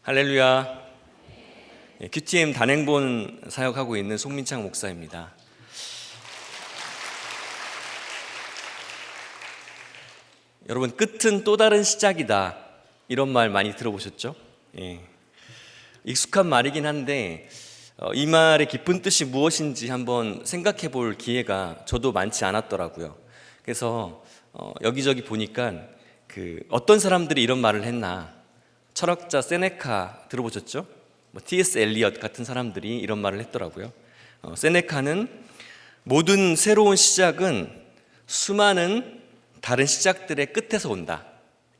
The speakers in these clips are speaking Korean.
할렐루야. QTM 단행본 사역하고 있는 송민창 목사입니다. 여러분, 끝은 또 다른 시작이다, 이런 말 많이 들어보셨죠? 익숙한 말이긴 한데 이 말의 깊은 뜻이 무엇인지 한번 생각해 볼 기회가 저도 많지 않았더라고요. 그래서 여기저기 보니까 어떤 사람들이 이런 말을 했나, 철학자 세네카 들어보셨죠? T.S. 엘리엇 같은 사람들이 이런 말을 했더라고요. 세네카는 모든 새로운 시작은 수많은 다른 시작들의 끝에서 온다,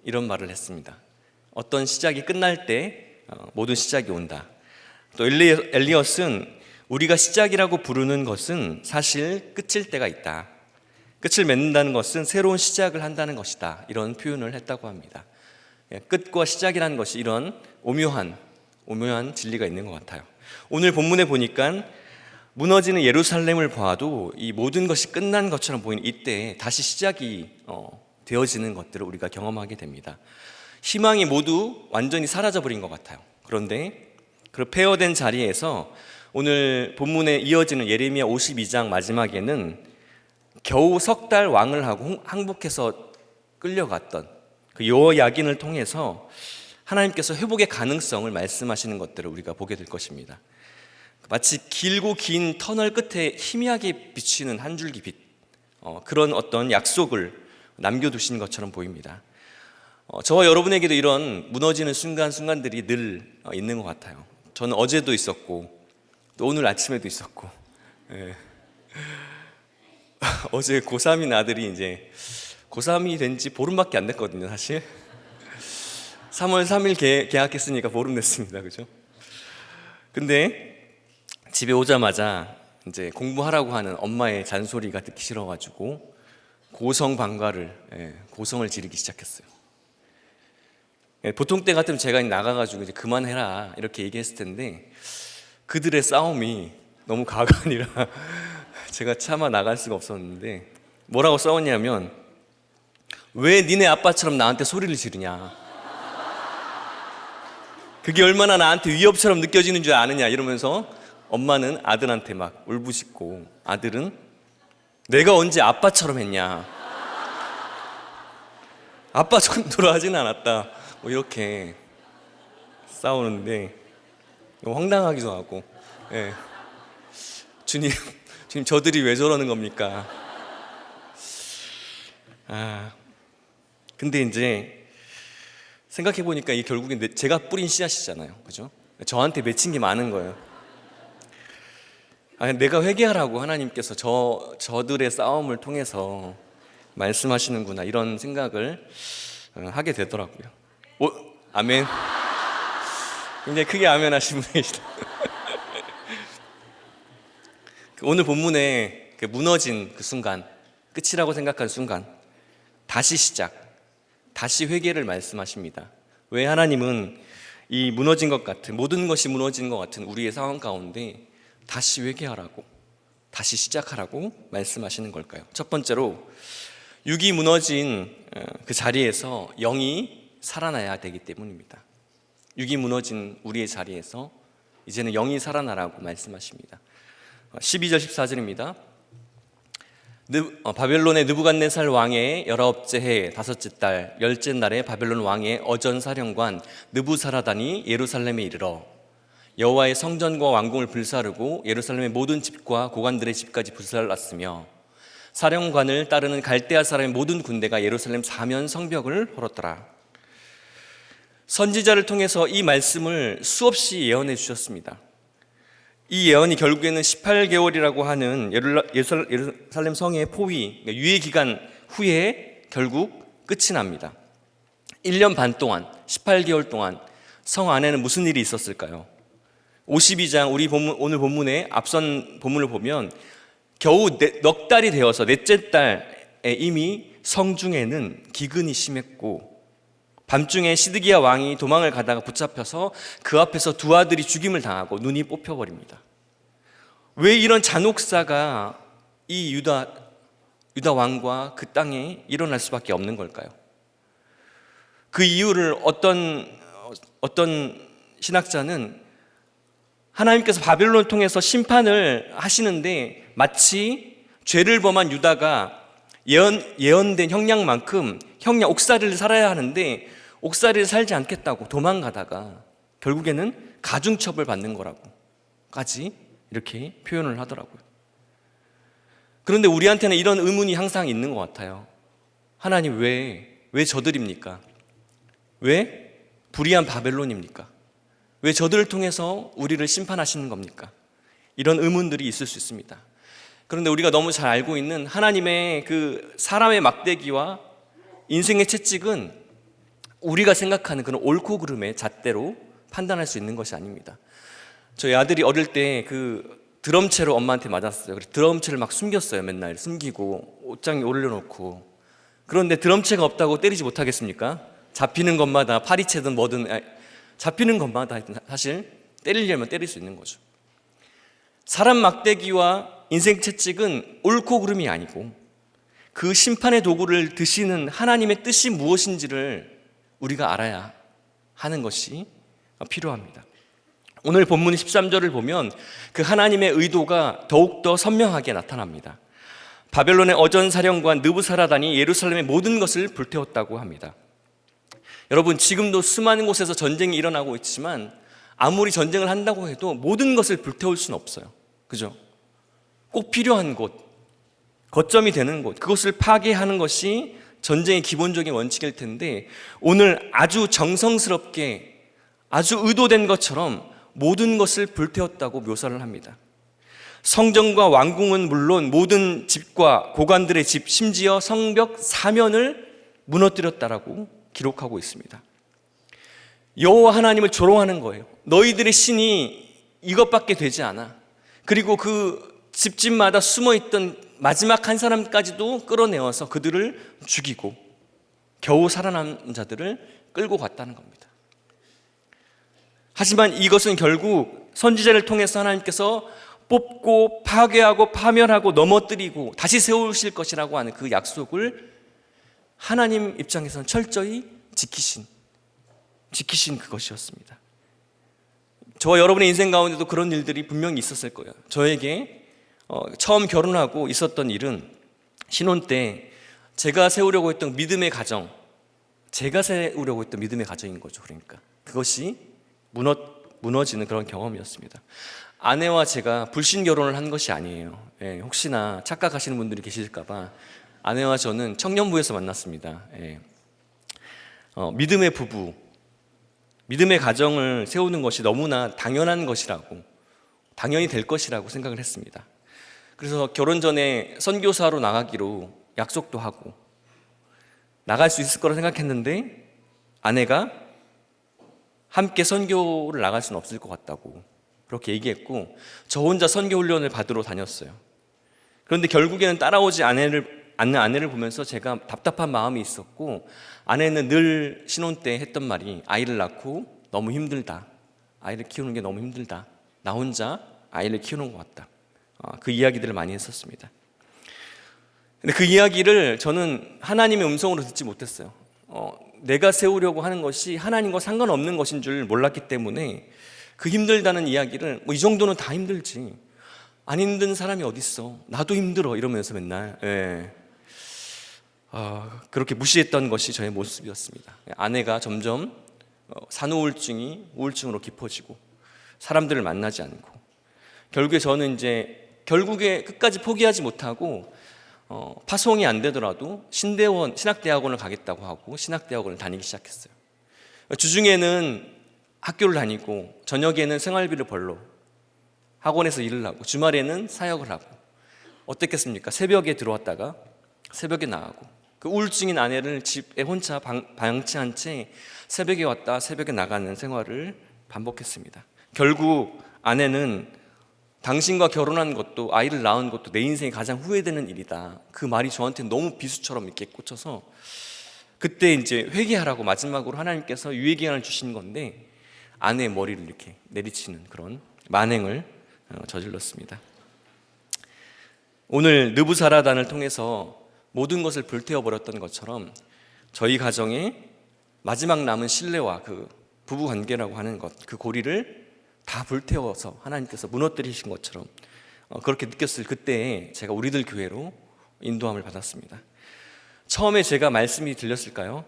이런 말을 했습니다. 어떤 시작이 끝날 때 모든 시작이 온다. 또 엘리엇은 우리가 시작이라고 부르는 것은 사실 끝일 때가 있다. 끝을 맺는다는 것은 새로운 시작을 한다는 것이다, 이런 표현을 했다고 합니다. 끝과 시작이라는 것이 이런 오묘한 진리가 있는 것 같아요. 오늘 본문에 보니까 무너지는 예루살렘을 봐도 이 모든 것이 끝난 것처럼 보이는 이때 다시 시작이 되어지는 것들을 우리가 경험하게 됩니다. 희망이 모두 완전히 사라져버린 것 같아요. 그런데 그 폐허된 자리에서 오늘 본문에 이어지는 예레미야 52장 마지막에는 겨우 석 달 왕을 하고 항복해서 끌려갔던 그 여호야긴을 통해서 하나님께서 회복의 가능성을 말씀하시는 것들을 우리가 보게 될 것입니다. 마치 길고 긴 터널 끝에 희미하게 비치는 한 줄기 빛, 그런 어떤 약속을 남겨두신 것처럼 보입니다. 저와 여러분에게도 이런 무너지는 순간들이 늘 있는 것 같아요. 저는 어제도 있었고 또 오늘 아침에도 있었고, 어제 고3인 아들이 이제 고3이 된 지 보름밖에 안 됐거든요, 사실. 3월 3일 개학했으니까 보름 됐습니다, 그죠? 근데 집에 오자마자 이제 공부하라고 하는 엄마의 잔소리가 듣기 싫어가지고 고성을 지르기 시작했어요. 보통 때 같으면 제가 나가가지고 이제 그만해라 이렇게 얘기했을 텐데 그들의 싸움이 너무 가관이라 제가 차마 나갈 수가 없었는데, 뭐라고 싸웠냐면, 왜 니네 아빠처럼 나한테 소리를 지르냐, 그게 얼마나 나한테 위협처럼 느껴지는 줄 아느냐, 이러면서 엄마는 아들한테 막 울부짖고 아들은 내가 언제 아빠처럼 했냐, 아빠 정도로 하진 않았다, 뭐 이렇게 싸우는데 황당하기도 하고, 주님 저들이 왜 저러는 겁니까? 근데 이제 생각해 보니까 이 결국엔 제가 뿌린 씨앗이잖아요, 그죠? 저한테 맺힌 게 많은 거예요. 내가 회개하라고 하나님께서 저들의 싸움을 통해서 말씀하시는구나, 이런 생각을 하게 되더라고요. 아멘. 굉장히 크게 아멘 하신 분이 계시다. 오늘 본문에 무너진 그 순간, 끝이라고 생각한 순간, 다시 시작, 다시 회개를 말씀하십니다. 왜 하나님은 이 무너진 것 같은, 모든 것이 무너진 것 같은 우리의 상황 가운데 다시 회개하라고, 다시 시작하라고 말씀하시는 걸까요? 첫 번째로, 육이 무너진 그 자리에서 영이 살아나야 되기 때문입니다. 육이 무너진 우리의 자리에서 이제는 영이 살아나라고 말씀하십니다. 12절 14절입니다. 바벨론의 느부갓네살 왕의 19째 해 5째 달 10째 날에 바벨론 왕의 어전사령관 느부사라단이 예루살렘에 이르러 여호와의 성전과 왕궁을 불사르고 예루살렘의 모든 집과 고관들의 집까지 불살랐으며, 사령관을 따르는 갈대아 사람의 모든 군대가 예루살렘 사면 성벽을 헐었더라. 선지자를 통해서 이 말씀을 수없이 예언해 주셨습니다. 이 예언이 결국에는 18개월이라고 하는 예루살렘 성의 포위, 유예 기간 후에 결국 끝이 납니다. 1년 반 동안, 18개월 동안 성 안에는 무슨 일이 있었을까요? 52장 오늘 본문의 앞선 본문을 보면 겨우 넉 달이 되어서 넷째 달에 이미 성중에는 기근이 심했고, 밤중에 시드기야 왕이 도망을 가다가 붙잡혀서 그 앞에서 두 아들이 죽임을 당하고 눈이 뽑혀버립니다. 왜 이런 잔혹사가 이 유다 왕과 그 땅에 일어날 수밖에 없는 걸까요? 그 이유를 어떤 신학자는 하나님께서 바벨론을 통해서 심판을 하시는데 마치 죄를 범한 유다가 예언된 형량만큼 형량 옥살이를 살아야 하는데 옥살이를 살지 않겠다고 도망가다가 결국에는 가중처벌 받는 거라고까지 이렇게 표현을 하더라고요. 그런데 우리한테는 이런 의문이 항상 있는 것 같아요. 하나님 왜 저들입니까? 왜 불의한 바벨론입니까? 왜 저들을 통해서 우리를 심판하시는 겁니까? 이런 의문들이 있을 수 있습니다. 그런데 우리가 너무 잘 알고 있는 하나님의 그 사람의 막대기와 인생의 채찍은 우리가 생각하는 그런 옳고 그름의 잣대로 판단할 수 있는 것이 아닙니다. 저희 아들이 어릴 때 그 드럼체로 엄마한테 맞았어요. 그래서 드럼체를 막 숨겼어요. 맨날 숨기고 옷장에 올려놓고. 그런데 드럼체가 없다고 때리지 못하겠습니까? 잡히는 것마다 파리채든 뭐든 잡히는 것마다 사실 때리려면 때릴 수 있는 거죠. 사람 막대기와 인생 채찍은 옳고 그름이 아니고 그 심판의 도구를 드시는 하나님의 뜻이 무엇인지를 우리가 알아야 하는 것이 필요합니다. 오늘 본문 13절을 보면 그 하나님의 의도가 더욱더 선명하게 나타납니다. 바벨론의 어전사령관 느부사라단이 예루살렘의 모든 것을 불태웠다고 합니다. 여러분, 지금도 수많은 곳에서 전쟁이 일어나고 있지만 아무리 전쟁을 한다고 해도 모든 것을 불태울 수는 없어요. 그죠? 꼭 필요한 곳, 거점이 되는 곳, 그것을 파괴하는 것이 전쟁의 기본적인 원칙일 텐데 오늘 아주 정성스럽게 아주 의도된 것처럼 모든 것을 불태웠다고 묘사를 합니다. 성전과 왕궁은 물론 모든 집과 고관들의 집, 심지어 성벽 사면을 무너뜨렸다라고 기록하고 있습니다. 여호와 하나님을 조롱하는 거예요. 너희들의 신이 이것밖에 되지 않아. 그리고 그 집집마다 숨어있던 마지막 한 사람까지도 끌어내어서 그들을 죽이고 겨우 살아남은 자들을 끌고 갔다는 겁니다. 하지만 이것은 결국 선지자를 통해서 하나님께서 뽑고 파괴하고 파멸하고 넘어뜨리고 다시 세우실 것이라고 하는 그 약속을 하나님 입장에서는 철저히 지키신 그것이었습니다. 저와 여러분의 인생 가운데도 그런 일들이 분명히 있었을 거예요. 저에게 처음 결혼하고 있었던 일은 신혼 때 제가 세우려고 했던 믿음의 가정, 믿음의 가정인 거죠. 그러니까 그것이 무너지는 그런 경험이었습니다. 아내와 제가 불신 결혼을 한 것이 아니에요. 혹시나 착각하시는 분들이 계실까봐 아내와 저는 청년부에서 만났습니다. 믿음의 부부, 믿음의 가정을 세우는 것이 너무나 당연한 것이라고, 당연히 될 것이라고 생각을 했습니다. 그래서 결혼 전에 선교사로 나가기로 약속도 하고 나갈 수 있을 거라 생각했는데 아내가 함께 선교를 나갈 수는 없을 것 같다고 그렇게 얘기했고 저 혼자 선교 훈련을 받으러 다녔어요. 그런데 결국에는 따라오지 않는 아내를 보면서 제가 답답한 마음이 있었고 아내는 늘 신혼 때 했던 말이 아이를 낳고 너무 힘들다. 아이를 키우는 게 너무 힘들다. 나 혼자 아이를 키우는 것 같다. 그 이야기들을 많이 했었습니다. 근데 그 이야기를 저는 하나님의 음성으로 듣지 못했어요. 내가 세우려고 하는 것이 하나님과 상관없는 것인 줄 몰랐기 때문에 그 힘들다는 이야기를 이 정도는 다 힘들지 안 힘든 사람이 어딨어, 나도 힘들어 이러면서 맨날 그렇게 무시했던 것이 저의 모습이었습니다. 아내가 점점 산후우울증이 우울증으로 깊어지고 사람들을 만나지 않고 결국에 저는 결국에 끝까지 포기하지 못하고 파송이 안 되더라도 신학대학원을 가겠다고 하고 신학대학원을 다니기 시작했어요. 주중에는 학교를 다니고 저녁에는 생활비를 벌러 학원에서 일을 하고 주말에는 사역을 하고 어떻겠습니까? 새벽에 들어왔다가 새벽에 나가고 그 우울증인 아내를 집에 혼자 방치한 채 새벽에 왔다 새벽에 나가는 생활을 반복했습니다. 결국 아내는 당신과 결혼한 것도 아이를 낳은 것도 내 인생에 가장 후회되는 일이다. 그 말이 저한테 너무 비수처럼 이렇게 꽂혀서 그때 회개하라고 마지막으로 하나님께서 유예기한을 주신 건데 아내의 머리를 이렇게 내리치는 그런 만행을 저질렀습니다. 오늘 느부사라단을 통해서 모든 것을 불태워버렸던 것처럼 저희 가정에 마지막 남은 신뢰와 그 부부 관계라고 하는 것, 그 고리를 다 불태워서 하나님께서 무너뜨리신 것처럼 그렇게 느꼈을 그때에 제가 우리들 교회로 인도함을 받았습니다. 처음에 제가 말씀이 들렸을까요?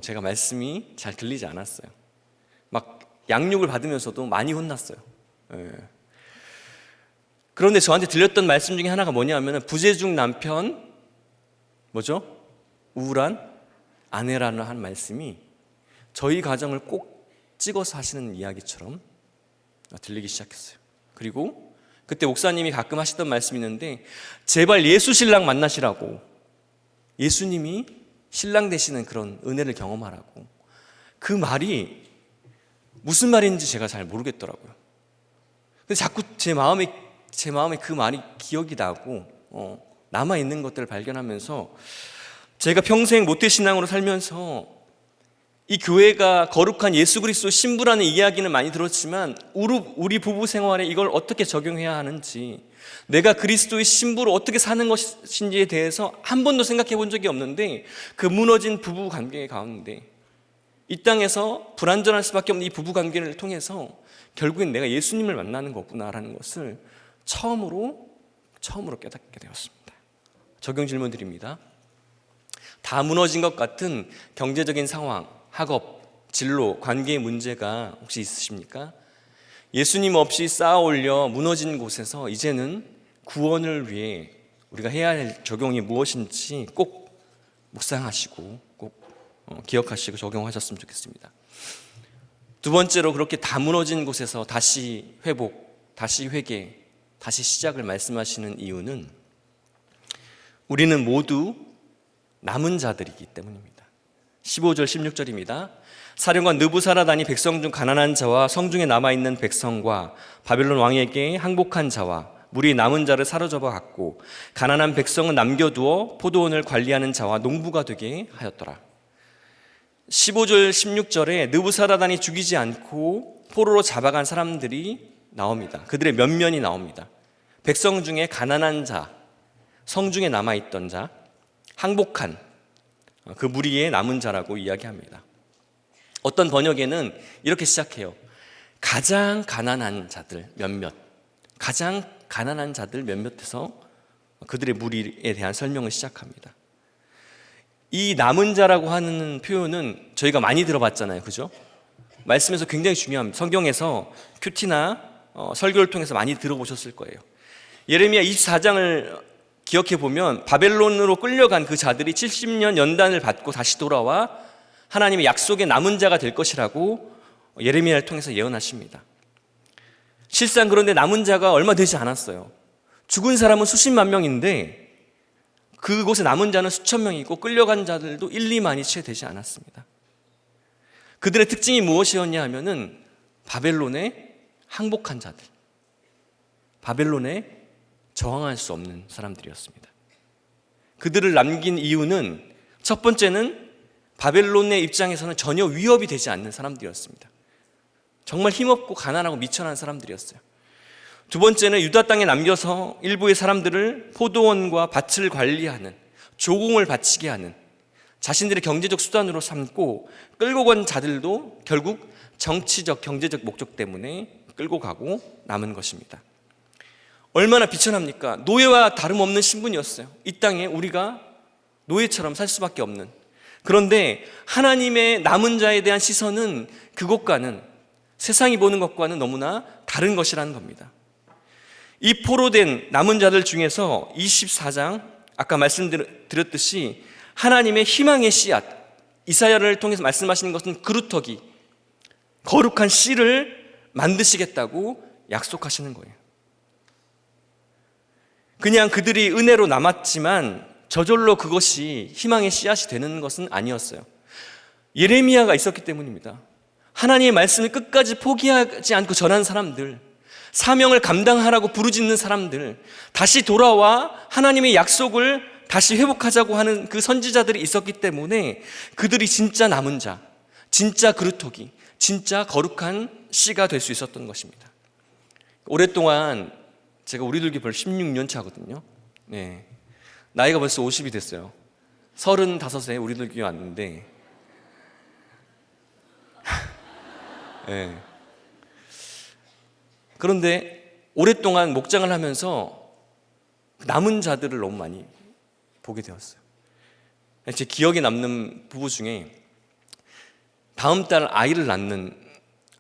제가 말씀이 잘 들리지 않았어요. 막 양육을 받으면서도 많이 혼났어요. 그런데 저한테 들렸던 말씀 중에 하나가 뭐냐면 부재중 남편, 뭐죠? 우울한 아내라는 한 말씀이 저희 가정을 꼭 찍어서 하시는 이야기처럼 들리기 시작했어요. 그리고 그때 목사님이 가끔 하시던 말씀이 있는데 제발 예수 신랑 만나시라고, 예수님이 신랑 되시는 그런 은혜를 경험하라고. 그 말이 무슨 말인지 제가 잘 모르겠더라고요. 근데 자꾸 제 마음에 그 말이 기억이 나고 남아있는 것들을 발견하면서 제가 평생 모태신앙으로 살면서 이 교회가 거룩한 예수 그리스도 신부라는 이야기는 많이 들었지만 우리 부부 생활에 이걸 어떻게 적용해야 하는지, 내가 그리스도의 신부로 어떻게 사는 것인지에 대해서 한 번도 생각해 본 적이 없는데, 그 무너진 부부 관계 가운데 이 땅에서 불완전할 수밖에 없는 이 부부 관계를 통해서 결국엔 내가 예수님을 만나는 거구나라는 것을 처음으로 깨닫게 되었습니다. 적용 질문 드립니다. 다 무너진 것 같은 경제적인 상황, 학업, 진로, 관계의 문제가 혹시 있으십니까? 예수님 없이 쌓아 올려 무너진 곳에서 이제는 구원을 위해 우리가 해야 할 적용이 무엇인지 꼭 묵상하시고 꼭 기억하시고 적용하셨으면 좋겠습니다. 두 번째로, 그렇게 다 무너진 곳에서 다시 회복, 다시 회개, 다시 시작을 말씀하시는 이유는 우리는 모두 남은 자들이기 때문입니다. 15절 16절입니다. 사령관 느부사라단이 백성 중 가난한 자와 성중에 남아있는 백성과 바벨론 왕에게 항복한 자와 무리 남은 자를 사로잡아 갔고 가난한 백성은 남겨두어 포도원을 관리하는 자와 농부가 되게 하였더라. 15절 16절에 느부사라단이 죽이지 않고 포로로 잡아간 사람들이 나옵니다. 그들의 면면이 나옵니다. 백성 중에 가난한 자, 성중에 남아있던 자, 항복한 그 무리의 남은 자라고 이야기합니다. 어떤 번역에는 이렇게 시작해요. 가장 가난한 자들 몇몇, 가장 가난한 자들 몇몇에서 그들의 무리에 대한 설명을 시작합니다. 이 남은 자라고 하는 표현은 저희가 많이 들어봤잖아요, 그죠? 말씀에서 굉장히 중요합니다. 성경에서 큐티나 설교를 통해서 많이 들어보셨을 거예요. 예레미야 24장을 기억해 보면 바벨론으로 끌려간 그 자들이 70년 연단을 받고 다시 돌아와 하나님의 약속의 남은 자가 될 것이라고 예레미야를 통해서 예언하십니다. 실상 그런데 남은 자가 얼마 되지 않았어요. 죽은 사람은 수십만 명인데 그곳에 남은 자는 수천 명이고 끌려간 자들도 1, 2만이 채 되지 않았습니다. 그들의 특징이 무엇이었냐 하면은 바벨론에 항복한 자들, 바벨론에 저항할 수 없는 사람들이었습니다. 그들을 남긴 이유는 첫 번째는 바벨론의 입장에서는 전혀 위협이 되지 않는 사람들이었습니다. 정말 힘없고 가난하고 미천한 사람들이었어요. 두 번째는 유다 땅에 남겨서 일부의 사람들을 포도원과 밭을 관리하는, 조공을 바치게 하는 자신들의 경제적 수단으로 삼고 끌고 간 자들도 결국 정치적, 경제적 목적 때문에 끌고 가고 남은 것입니다. 얼마나 비천합니까? 노예와 다름없는 신분이었어요. 이 땅에 우리가 노예처럼 살 수밖에 없는. 그런데 하나님의 남은 자에 대한 시선은 그것과는, 세상이 보는 것과는 너무나 다른 것이라는 겁니다. 이 포로된 남은 자들 중에서 24장 아까 말씀드렸듯이 하나님의 희망의 씨앗, 이사야를 통해서 말씀하시는 것은 그루터기, 거룩한 씨를 만드시겠다고 약속하시는 거예요. 그냥 그들이 은혜로 남았지만 저절로 그것이 희망의 씨앗이 되는 것은 아니었어요. 예레미야가 있었기 때문입니다. 하나님의 말씀을 끝까지 포기하지 않고 전한 사람들, 사명을 감당하라고 부르짖는 사람들, 다시 돌아와 하나님의 약속을 다시 회복하자고 하는 그 선지자들이 있었기 때문에 그들이 진짜 남은 자, 진짜 그루터기, 진짜 거룩한 씨가 될 수 있었던 것입니다. 오랫동안 제가 우리들 교회 16년 차거든요. 네. 나이가 벌써 50이 됐어요. 35에 우리들 교회 왔는데 예. 그런데 오랫동안 목장을 하면서 남은 자들을 너무 많이 보게 되었어요. 제 기억에 남는 부부 중에 다음 달 아이를 낳는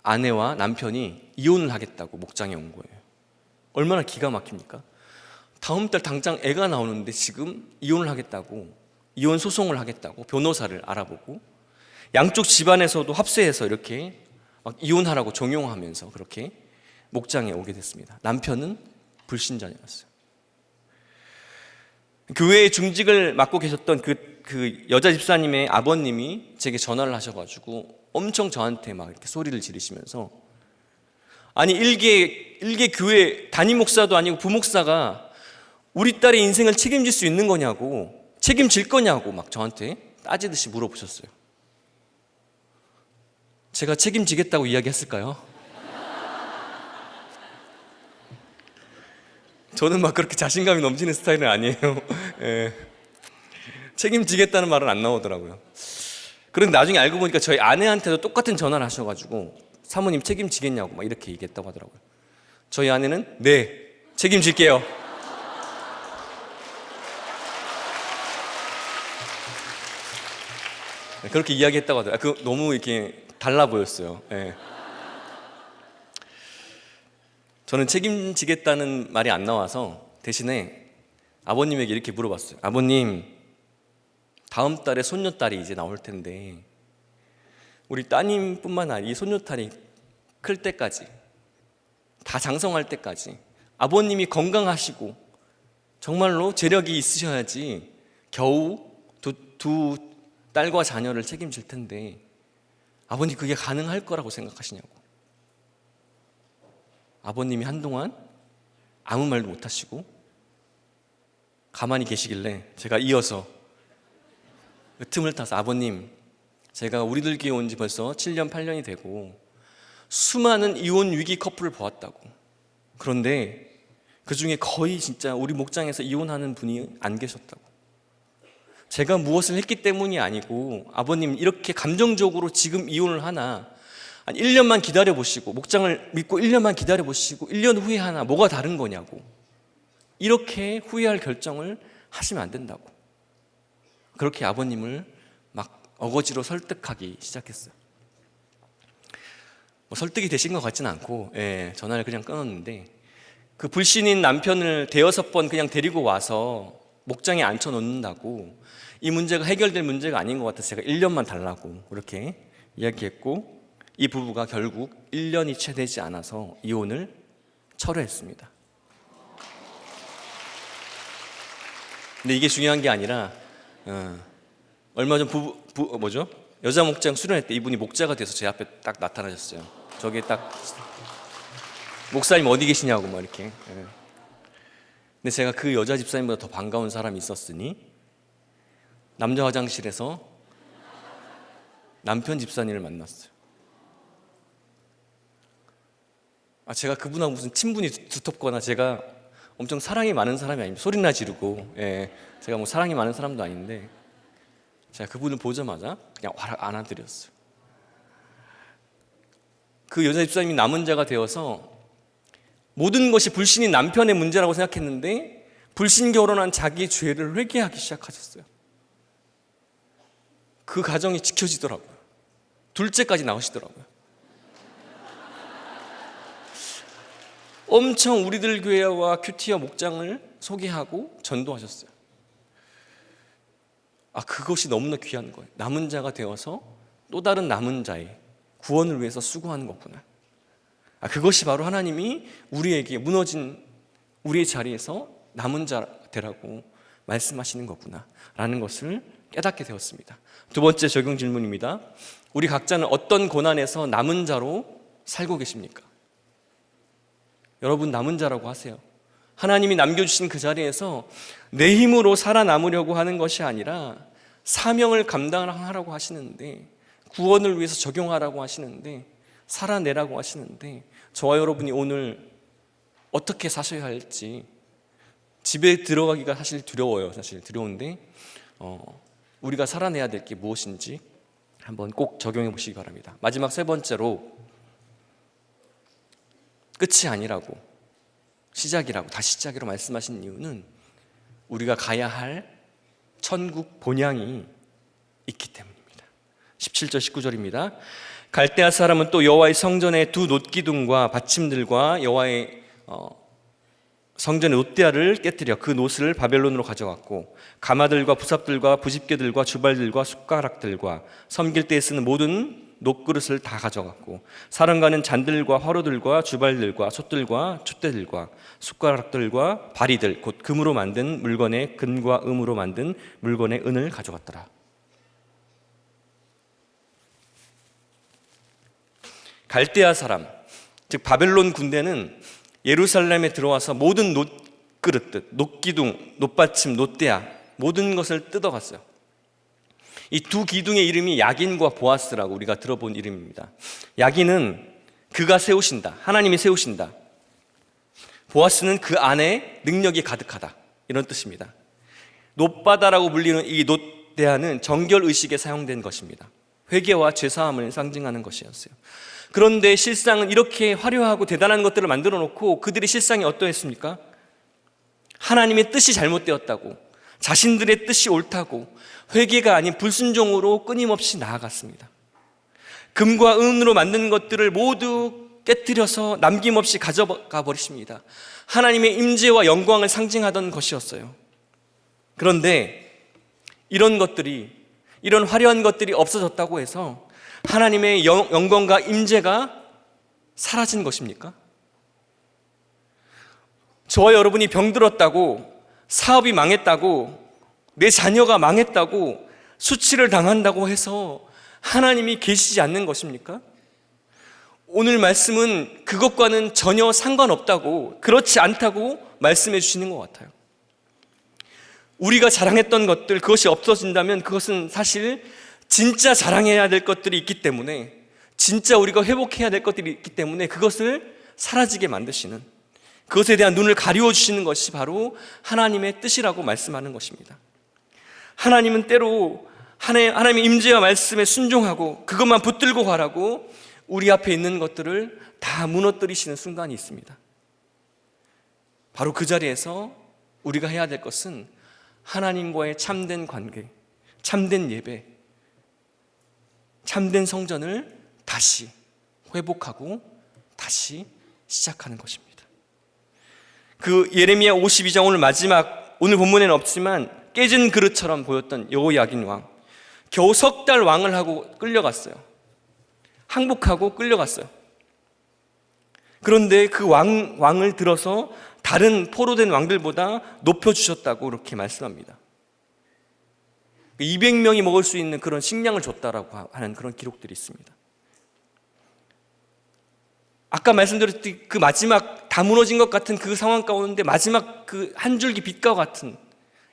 아내와 남편이 이혼을 하겠다고 목장에 온 거예요. 얼마나 기가 막힙니까? 다음 달 당장 애가 나오는데 지금 이혼을 하겠다고, 이혼 소송을 하겠다고 변호사를 알아보고, 양쪽 집안에서도 합세해서 이렇게 막 이혼하라고 종용하면서 그렇게 목장에 오게 됐습니다. 남편은 불신자였어요. 교회의 중직을 맡고 계셨던 그 여자 집사님의 아버님이 제게 전화를 하셔가지고 엄청 저한테 막 이렇게 소리를 지르시면서, 아니 일개 교회 담임 목사도 아니고 부목사가 우리 딸의 인생을 책임질 수 있는 거냐고, 책임질 거냐고 막 저한테 따지듯이 물어보셨어요. 제가 책임지겠다고 이야기했을까요? 저는 막 그렇게 자신감이 넘치는 스타일은 아니에요. 예. 책임지겠다는 말은 안 나오더라고요. 그런데 나중에 알고 보니까 저희 아내한테도 똑같은 전화를 하셔가지고 사모님 책임지겠냐고 막 이렇게 얘기했다고 하더라고요. 저희 아내는 네, 책임질게요. 그렇게 이야기했다고 하더라고요. 너무 이렇게 달라 보였어요. 예. 저는 책임지겠다는 말이 안 나와서 대신에 아버님에게 이렇게 물어봤어요. 아버님, 다음 달에 손녀딸이 이제 나올 텐데 우리 따님뿐만 아니라 이 손녀딸이 클 때까지, 다 장성할 때까지 아버님이 건강하시고 정말로 재력이 있으셔야지 겨우 두 딸과 자녀를 책임질 텐데 아버님 그게 가능할 거라고 생각하시냐고. 아버님이 한동안 아무 말도 못 하시고 가만히 계시길래 제가 이어서 그 틈을 타서, 아버님, 제가 우리들 교회 온 지 벌써 7년 8년이 되고 수많은 이혼 위기 커플을 보았다고. 그런데 그 중에 거의 진짜 우리 목장에서 이혼하는 분이 안 계셨다고. 제가 무엇을 했기 때문이 아니고 아버님 이렇게 감정적으로 지금 이혼을 하나, 아니 1년만 기다려보시고, 목장을 믿고 1년만 기다려보시고 1년 후에 하나 뭐가 다른 거냐고. 이렇게 후회할 결정을 하시면 안 된다고. 그렇게 아버님을 막 어거지로 설득하기 시작했어요. 설득이 되신 것 같지는 않고, 전화를 그냥 끊었는데, 그 불신인 남편을 대여섯 번 그냥 데리고 와서 목장에 앉혀놓는다고 이 문제가 해결될 문제가 아닌 것 같아서 제가 1년만 달라고 그렇게 이야기했고, 이 부부가 결국 1년이 채 되지 않아서 이혼을 철회했습니다. 근데 이게 중요한 게 아니라 얼마 전 여자 목장 수련회 때 이분이 목자가 돼서 제 앞에 딱 나타나셨어요. 저기 딱 목사님 어디 계시냐고 막 이렇게. 근데 제가 그 여자 집사님보다 더 반가운 사람이 있었으니 남자 화장실에서 남편 집사님을 만났어요. 제가 그분하고 무슨 친분이 두텁거나 제가 엄청 사랑이 많은 사람이 아닙니다. 소리나 지르고, 제가 뭐 사랑이 많은 사람도 아닌데 제가 그분을 보자마자 그냥 와락 안아드렸어요. 그 여자 집사님이 남은 자가 되어서 모든 것이 불신인 남편의 문제라고 생각했는데 불신 결혼한 자기의 죄를 회개하기 시작하셨어요. 그 가정이 지켜지더라고요. 둘째까지 나오시더라고요. 엄청 우리들 교회와 큐티와 목장을 소개하고 전도하셨어요. 그것이 너무나 귀한 거예요. 남은 자가 되어서 또 다른 남은 자의 구원을 위해서 수고하는 거구나. 그것이 바로 하나님이 우리에게 무너진 우리의 자리에서 남은 자 되라고 말씀하시는 거구나 라는 것을 깨닫게 되었습니다. 두 번째 적용 질문입니다. 우리 각자는 어떤 고난에서 남은 자로 살고 계십니까? 여러분 남은 자라고 하세요. 하나님이 남겨주신 그 자리에서 내 힘으로 살아남으려고 하는 것이 아니라 사명을 감당하라고 하시는데, 구원을 위해서 적용하라고 하시는데, 살아내라고 하시는데, 저와 여러분이 오늘 어떻게 사셔야 할지, 집에 들어가기가 사실 두려워요. 사실 두려운데 우리가 살아내야 될 게 무엇인지 한번 꼭 적용해 보시기 바랍니다. 마지막 세 번째로 끝이 아니라고, 시작이라고, 다시 시작이라고 말씀하신 이유는 우리가 가야 할 천국 본향이 있기 때문입니다. 17절 19절입니다. 갈대아 사람은 또 여호와의 성전의 두 놋기둥과 받침들과 여호와의 성전의 놋대야를 깨뜨려 그 놋을 바벨론으로 가져갔고, 가마들과 부삽들과 부집개들과 주발들과 숟가락들과 섬길 때에 쓰는 모든 놋그릇을 다 가져갔고, 사람과는 잔들과 화로들과 주발들과 솥들과 촛대들과 숟가락들과 바리들 곧 금으로 만든 물건의 금과 음으로 만든 물건의 은을 가져갔더라. 갈대아 사람, 즉 바벨론 군대는 예루살렘에 들어와서 모든 놋그릇들, 놋기둥, 놋받침, 놋대야 모든 것을 뜯어갔어요. 이 두 기둥의 이름이 야긴과 보아스라고 우리가 들어본 이름입니다. 야긴은 그가 세우신다, 하나님이 세우신다. 보아스는 그 안에 능력이 가득하다, 이런 뜻입니다. 놋바다라고 불리는 이 놋대야는 정결의식에 사용된 것입니다. 회개와 죄사함을 상징하는 것이었어요. 그런데 실상은 이렇게 화려하고 대단한 것들을 만들어 놓고 그들의 실상이 어떠했습니까? 하나님의 뜻이 잘못되었다고, 자신들의 뜻이 옳다고, 회개가 아닌 불순종으로 끊임없이 나아갔습니다. 금과 은으로 만든 것들을 모두 깨뜨려서 남김없이 가져가 버리십니다. 하나님의 임재와 영광을 상징하던 것이었어요. 그런데 이런 것들이, 이런 화려한 것들이 없어졌다고 해서 하나님의 영광과 임재가 사라진 것입니까? 저와 여러분이 병들었다고, 사업이 망했다고, 내 자녀가 망했다고, 수치를 당한다고 해서 하나님이 계시지 않는 것입니까? 오늘 말씀은 그것과는 전혀 상관없다고, 그렇지 않다고 말씀해 주시는 것 같아요. 우리가 자랑했던 것들, 그것이 없어진다면 그것은 사실 진짜 자랑해야 될 것들이 있기 때문에, 진짜 우리가 회복해야 될 것들이 있기 때문에 그것을 사라지게 만드시는, 그것에 대한 눈을 가리워 주시는 것이 바로 하나님의 뜻이라고 말씀하는 것입니다. 하나님은 때로 하나님의 임재와 말씀에 순종하고 그것만 붙들고 가라고 우리 앞에 있는 것들을 다 무너뜨리시는 순간이 있습니다. 바로 그 자리에서 우리가 해야 될 것은 하나님과의 참된 관계, 참된 예배, 참된 성전을 다시 회복하고 다시 시작하는 것입니다. 그 예레미야 52장 오늘 마지막, 오늘 본문에는 없지만 깨진 그릇처럼 보였던 여호야긴 왕, 겨우 석 달 왕을 하고 끌려갔어요. 항복하고 끌려갔어요. 그런데 그 왕을 들어서 다른 포로된 왕들보다 높여주셨다고 그렇게 말씀합니다. 200명이 먹을 수 있는 그런 식량을 줬다라고 하는 그런 기록들이 있습니다. 아까 말씀드렸듯이 그 마지막 다 무너진 것 같은 그 상황 가운데 마지막 그 한 줄기 빛과 같은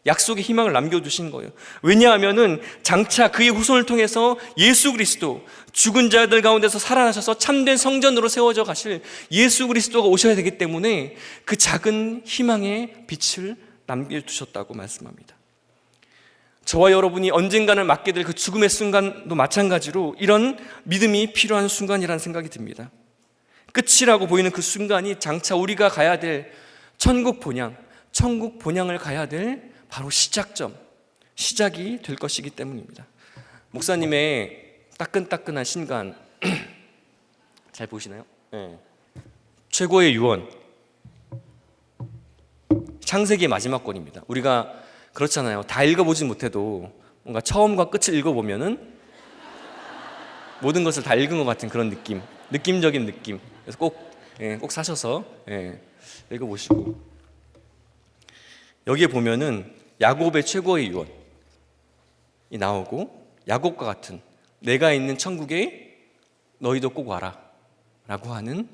약속의 희망을 남겨두신 거예요. 왜냐하면은 장차 그의 후손을 통해서 예수 그리스도, 죽은 자들 가운데서 살아나셔서 참된 성전으로 세워져 가실 예수 그리스도가 오셔야 되기 때문에 그 작은 희망의 빛을 남겨두셨다고 말씀합니다. 저와 여러분이 언젠가는 맞게 될 그 죽음의 순간도 마찬가지로 이런 믿음이 필요한 순간이라는 생각이 듭니다. 끝이라고 보이는 그 순간이 장차 우리가 가야 될 천국 본향을 가야 될 바로 시작점, 시작이 될 것이기 때문입니다. 목사님의 따끈따끈한 신간 잘 보시나요? 네. 최고의 유언, 창세기의 마지막 권입니다. 우리가 그렇잖아요. 다 읽어보진 못해도 뭔가 처음과 끝을 읽어보면은 모든 것을 다 읽은 것 같은 그런 느낌적인 느낌. 그래서 꼭 사셔서 읽어보시고, 여기에 보면은 야곱의 최고의 유언이 나오고, 야곱과 같은 내가 있는 천국에 너희도 꼭 와라 라고 하는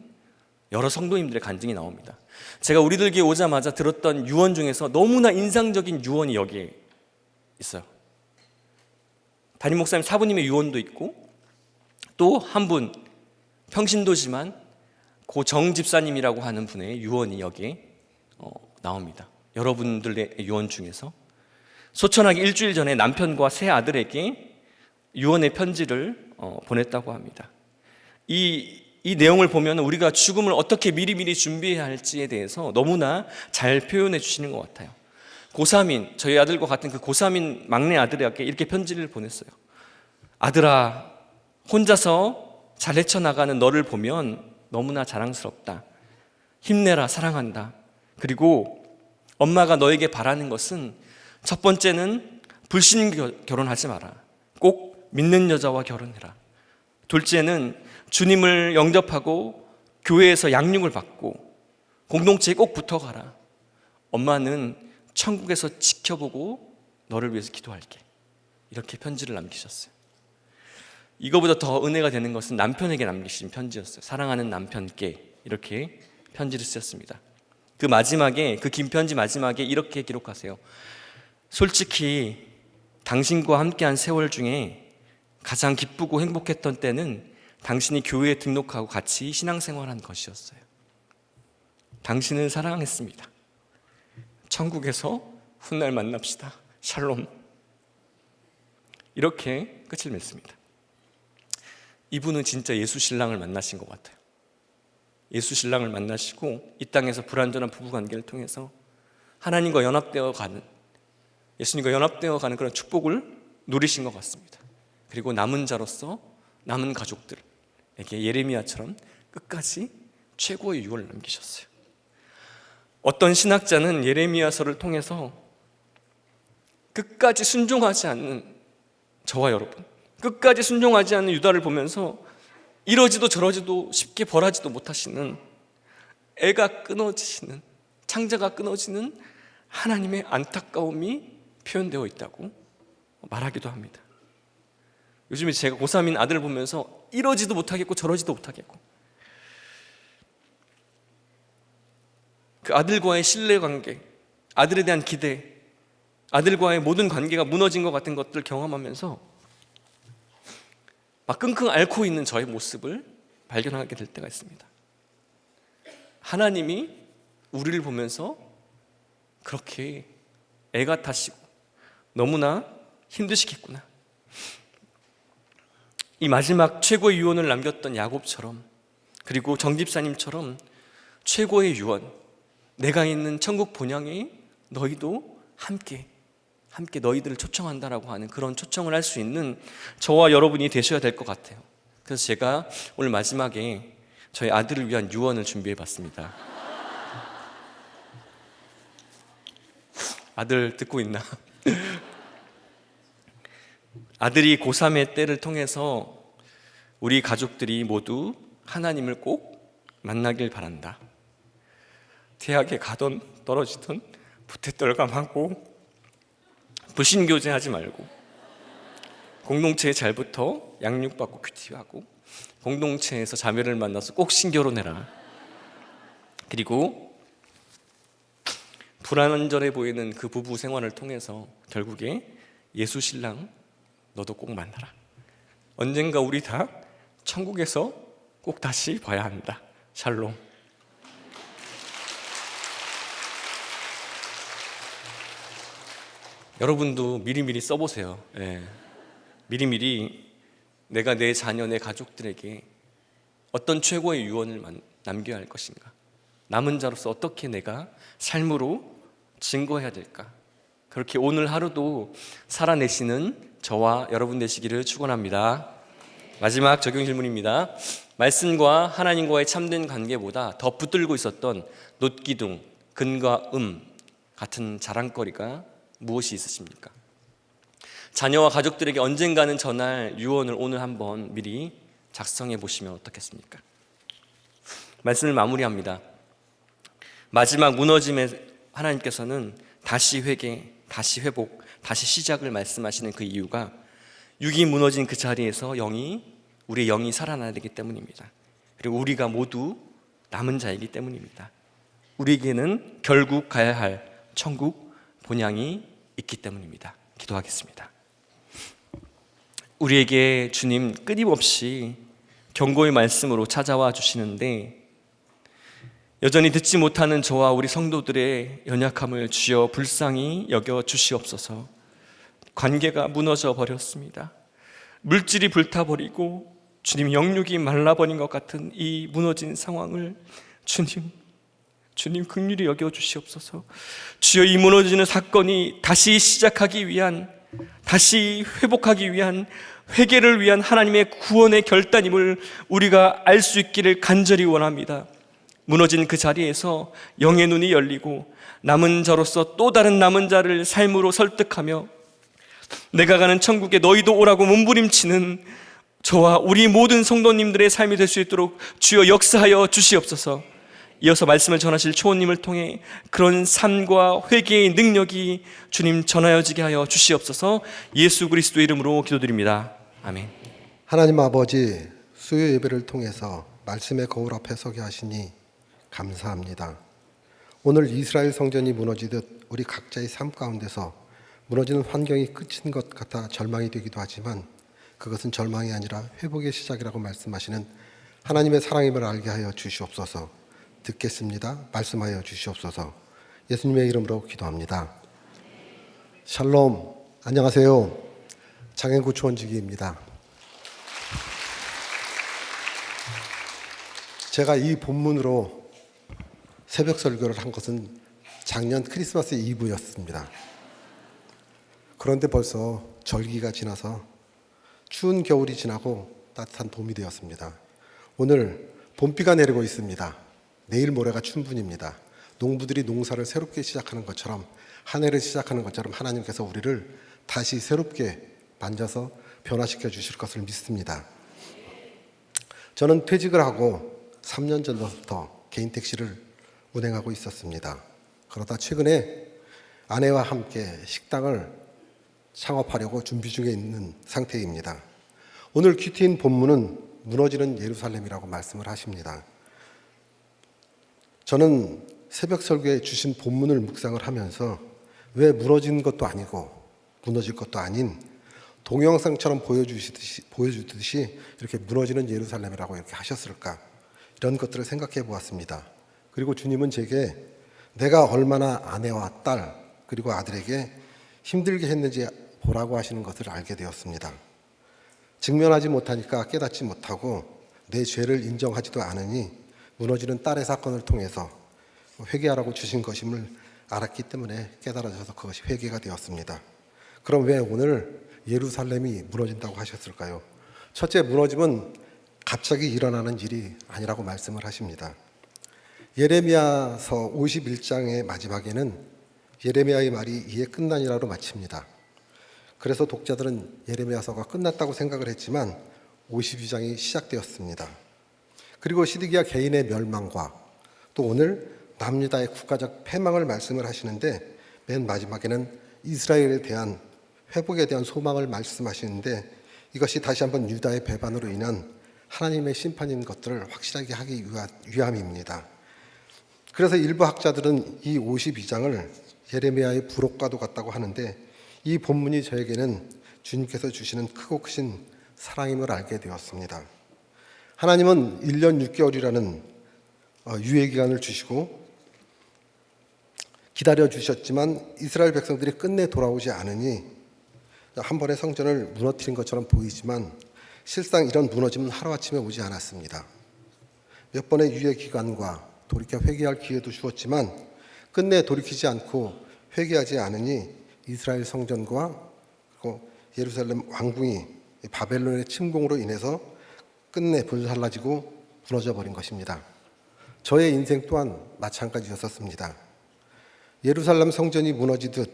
여러 성도님들의 간증이 나옵니다. 제가 우리들 교회 오자마자 들었던 유언 중에서 너무나 인상적인 유언이 여기에 있어요. 담임 목사님 사부님의 유언도 있고, 또 한 분 평신도지만 고정 집사님이라고 하는 분의 유언이 여기에 나옵니다. 여러분들의 유언 중에서 소천하기 일주일 전에 남편과 세 아들에게 유언의 편지를 보냈다고 합니다. 이 이 내용을 보면 우리가 죽음을 어떻게 미리미리 준비해야 할지에 대해서 너무나 잘 표현해 주시는 것 같아요. 고3인, 저희 아들과 같은 그 고3인 막내 아들에게 이렇게 편지를 보냈어요. 아들아, 혼자서 잘 헤쳐나가는 너를 보면 너무나 자랑스럽다. 힘내라, 사랑한다. 그리고 엄마가 너에게 바라는 것은 첫 번째는 불신 결혼하지 마라. 꼭 믿는 여자와 결혼해라. 둘째는 주님을 영접하고 교회에서 양육을 받고 공동체에 꼭 붙어가라. 엄마는 천국에서 지켜보고 너를 위해서 기도할게. 이렇게 편지를 남기셨어요. 이거보다 더 은혜가 되는 것은 남편에게 남기신 편지였어요. 사랑하는 남편께 이렇게 편지를 쓰셨습니다. 그 마지막에, 그 긴 편지 마지막에 이렇게 기록하세요. 솔직히 당신과 함께한 세월 중에 가장 기쁘고 행복했던 때는 당신이 교회에 등록하고 같이 신앙생활한 것이었어요. 당신을 사랑했습니다. 천국에서 훗날 만납시다. 샬롬. 이렇게 끝을 맺습니다. 이분은 진짜 예수 신랑을 만나신 것 같아요. 예수 신랑을 만나시고 이 땅에서 불완전한 부부관계를 통해서 하나님과 연합되어 가는, 예수님과 연합되어 가는 그런 축복을 누리신 것 같습니다. 그리고 남은 자로서 남은 가족들에게 예레미야처럼 끝까지 최고의 유언을 남기셨어요. 어떤 신학자는 예레미야서를 통해서 끝까지 순종하지 않는 저와 여러분, 끝까지 순종하지 않는 유다를 보면서 이러지도 저러지도 쉽게 벌하지도 못하시는, 애가 끊어지시는, 창자가 끊어지는 하나님의 안타까움이 표현되어 있다고 말하기도 합니다. 요즘에 제가 고3인 아들을 보면서 이러지도 못하겠고 저러지도 못하겠고, 그 아들과의 신뢰관계, 아들에 대한 기대, 아들과의 모든 관계가 무너진 것 같은 것들을 경험하면서 막 끙끙 앓고 있는 저의 모습을 발견하게 될 때가 있습니다. 하나님이 우리를 보면서 그렇게 애 같으시고 너무나 힘드시겠구나. 이 마지막 최고의 유언을 남겼던 야곱처럼, 그리고 정 집사님처럼 최고의 유언, 내가 있는 천국 본향에 너희도 함께 너희들을 초청한다라고 하는 그런 초청을 할 수 있는 저와 여러분이 되셔야 될 것 같아요. 그래서 제가 오늘 마지막에 저희 아들을 위한 유언을 준비해 봤습니다. 아들 듣고 있나? 아들이 고3의 때를 통해서 우리 가족들이 모두 하나님을 꼭 만나길 바란다. 대학에 가던 떨어지던 부태떨감하고 불신교제하지 말고 공동체에 잘 붙어 양육받고 큐티하고 공동체에서 자매를 만나서 꼭 신결혼해라. 그리고 불완전해 보이는 그 부부 생활을 통해서 결국에 예수 신랑 너도 꼭 만나라. 언젠가 우리 다 천국에서 꼭 다시 봐야 한다. 샬롬. 여러분도 미리미리 써보세요. 미리미리 내가 내 자녀, 내 가족들에게 어떤 최고의 유언을 남겨야 할 것인가, 남은 자로서 어떻게 내가 삶으로 증거해야 될까, 그렇게 오늘 하루도 살아내시는 저와 여러분 되시기를 축원합니다. 마지막 적용 질문입니다. 말씀과 하나님과의 참된 관계보다 더 붙들고 있었던 놋기둥, 근과 같은 자랑거리가 무엇이 있으십니까? 자녀와 가족들에게 언젠가는 전할 유언을 오늘 한번 미리 작성해 보시면 어떻겠습니까? 말씀을 마무리합니다. 마지막 무너짐에 하나님께서는 다시 회개, 다시 회복, 다시 시작을 말씀하시는 그 이유가 육이 무너진 그 자리에서 우리의 영이 살아나야 되기 때문입니다. 그리고 우리가 모두 남은 자이기 때문입니다. 우리에게는 결국 가야 할 천국 본향이 있기 때문입니다. 기도하겠습니다. 우리에게 주님 끊임없이 경고의 말씀으로 찾아와 주시는데 여전히 듣지 못하는 저와 우리 성도들의 연약함을 주여 불쌍히 여겨 주시옵소서. 관계가 무너져 버렸습니다. 물질이 불타버리고 주님, 영육이 말라버린 것 같은 이 무너진 상황을 주님 긍휼히 여겨 주시옵소서. 주여, 이 무너지는 사건이 다시 시작하기 위한, 다시 회복하기 위한, 회개를 위한 하나님의 구원의 결단임을 우리가 알 수 있기를 간절히 원합니다. 무너진 그 자리에서 영의 눈이 열리고 남은 자로서 또 다른 남은 자를 삶으로 설득하며 내가 가는 천국에 너희도 오라고 몸부림치는 저와 우리 모든 성도님들의 삶이 될 수 있도록 주여 역사하여 주시옵소서. 이어서 말씀을 전하실 초원님을 통해 그런 삶과 회개의 능력이 주님 전하여지게 하여 주시옵소서. 예수 그리스도 이름으로 기도드립니다. 아멘. 하나님 아버지, 수요 예배를 통해서 말씀의 거울 앞에 서게 하시니 감사합니다. 오늘 이스라엘 성전이 무너지듯 우리 각자의 삶 가운데서 무너지는 환경이 끝인 것 같아 절망이 되기도 하지만 그것은 절망이 아니라 회복의 시작이라고 말씀하시는 하나님의 사랑임을 알게 하여 주시옵소서. 듣겠습니다. 말씀하여 주시옵소서. 예수님의 이름으로 기도합니다. 샬롬, 안녕하세요. 장행구 초원지기입니다. 제가 이 본문으로 새벽 설교를 한 것은 작년 크리스마스 이브였습니다. 그런데 벌써 절기가 지나서 추운 겨울이 지나고 따뜻한 봄이 되었습니다. 오늘 봄비가 내리고 있습니다. 내일 모레가 춘분입니다. 농부들이 농사를 새롭게 시작하는 것처럼, 한 해를 시작하는 것처럼 하나님께서 우리를 다시 새롭게 만져서 변화시켜 주실 것을 믿습니다. 저는 퇴직을 하고 3년 전부터 개인 택시를 운행하고 있었습니다. 그러다 최근에 아내와 함께 식당을 창업하려고 준비 중에 있는 상태입니다. 오늘 큐티인 본문은 무너지는 예루살렘이라고 말씀을 하십니다. 저는 새벽 설교에 주신 본문을 묵상을 하면서 왜 무너진 것도 아니고 무너질 것도 아닌 동영상처럼 보여주듯이 이렇게 무너지는 예루살렘이라고 이렇게 하셨을까, 이런 것들을 생각해 보았습니다. 그리고 주님은 제게 내가 얼마나 아내와 딸 그리고 아들에게 힘들게 했는지 보라고 하시는 것을 알게 되었습니다. 직면하지 못하니까 깨닫지 못하고 내 죄를 인정하지도 않으니 무너지는 딸의 사건을 통해서 회개하라고 주신 것임을 알았기 때문에 깨달아져서 그것이 회개가 되었습니다. 그럼 왜 오늘 예루살렘이 무너진다고 하셨을까요? 첫째, 무너짐은 갑자기 일어나는 일이 아니라고 말씀을 하십니다. 예레미야서 51장의 마지막에는 예레미야의 말이 이에 끝나니라로 마칩니다. 그래서 독자들은 예레미야서가 끝났다고 생각을 했지만 52장이 시작되었습니다. 그리고 시드기야 개인의 멸망과 또 오늘 남유다의 국가적 패망을 말씀을 하시는데 맨 마지막에는 이스라엘에 대한 회복에 대한 소망을 말씀하시는데 이것이 다시 한번 유다의 배반으로 인한 하나님의 심판인 것들을 확실하게 하기 위함입니다. 그래서 일부 학자들은 이 52장을 예레미야의 부록과도 같다고 하는데 이 본문이 저에게는 주님께서 주시는 크고 크신 사랑임을 알게 되었습니다. 하나님은 1년 6개월이라는 유예기간을 주시고 기다려 주셨지만 이스라엘 백성들이 끝내 돌아오지 않으니 한 번에 성전을 무너뜨린 것처럼 보이지만 실상 이런 무너짐은 하루아침에 오지 않았습니다. 몇 번의 유예기간과 돌이켜 회개할 기회도 주었지만 끝내 돌이키지 않고 회개하지 않으니 이스라엘 성전과 그리고 예루살렘 왕궁이 바벨론의 침공으로 인해서 끝내 불살라지고 무너져 버린 것입니다. 저의 인생 또한 마찬가지였었습니다. 예루살렘 성전이 무너지는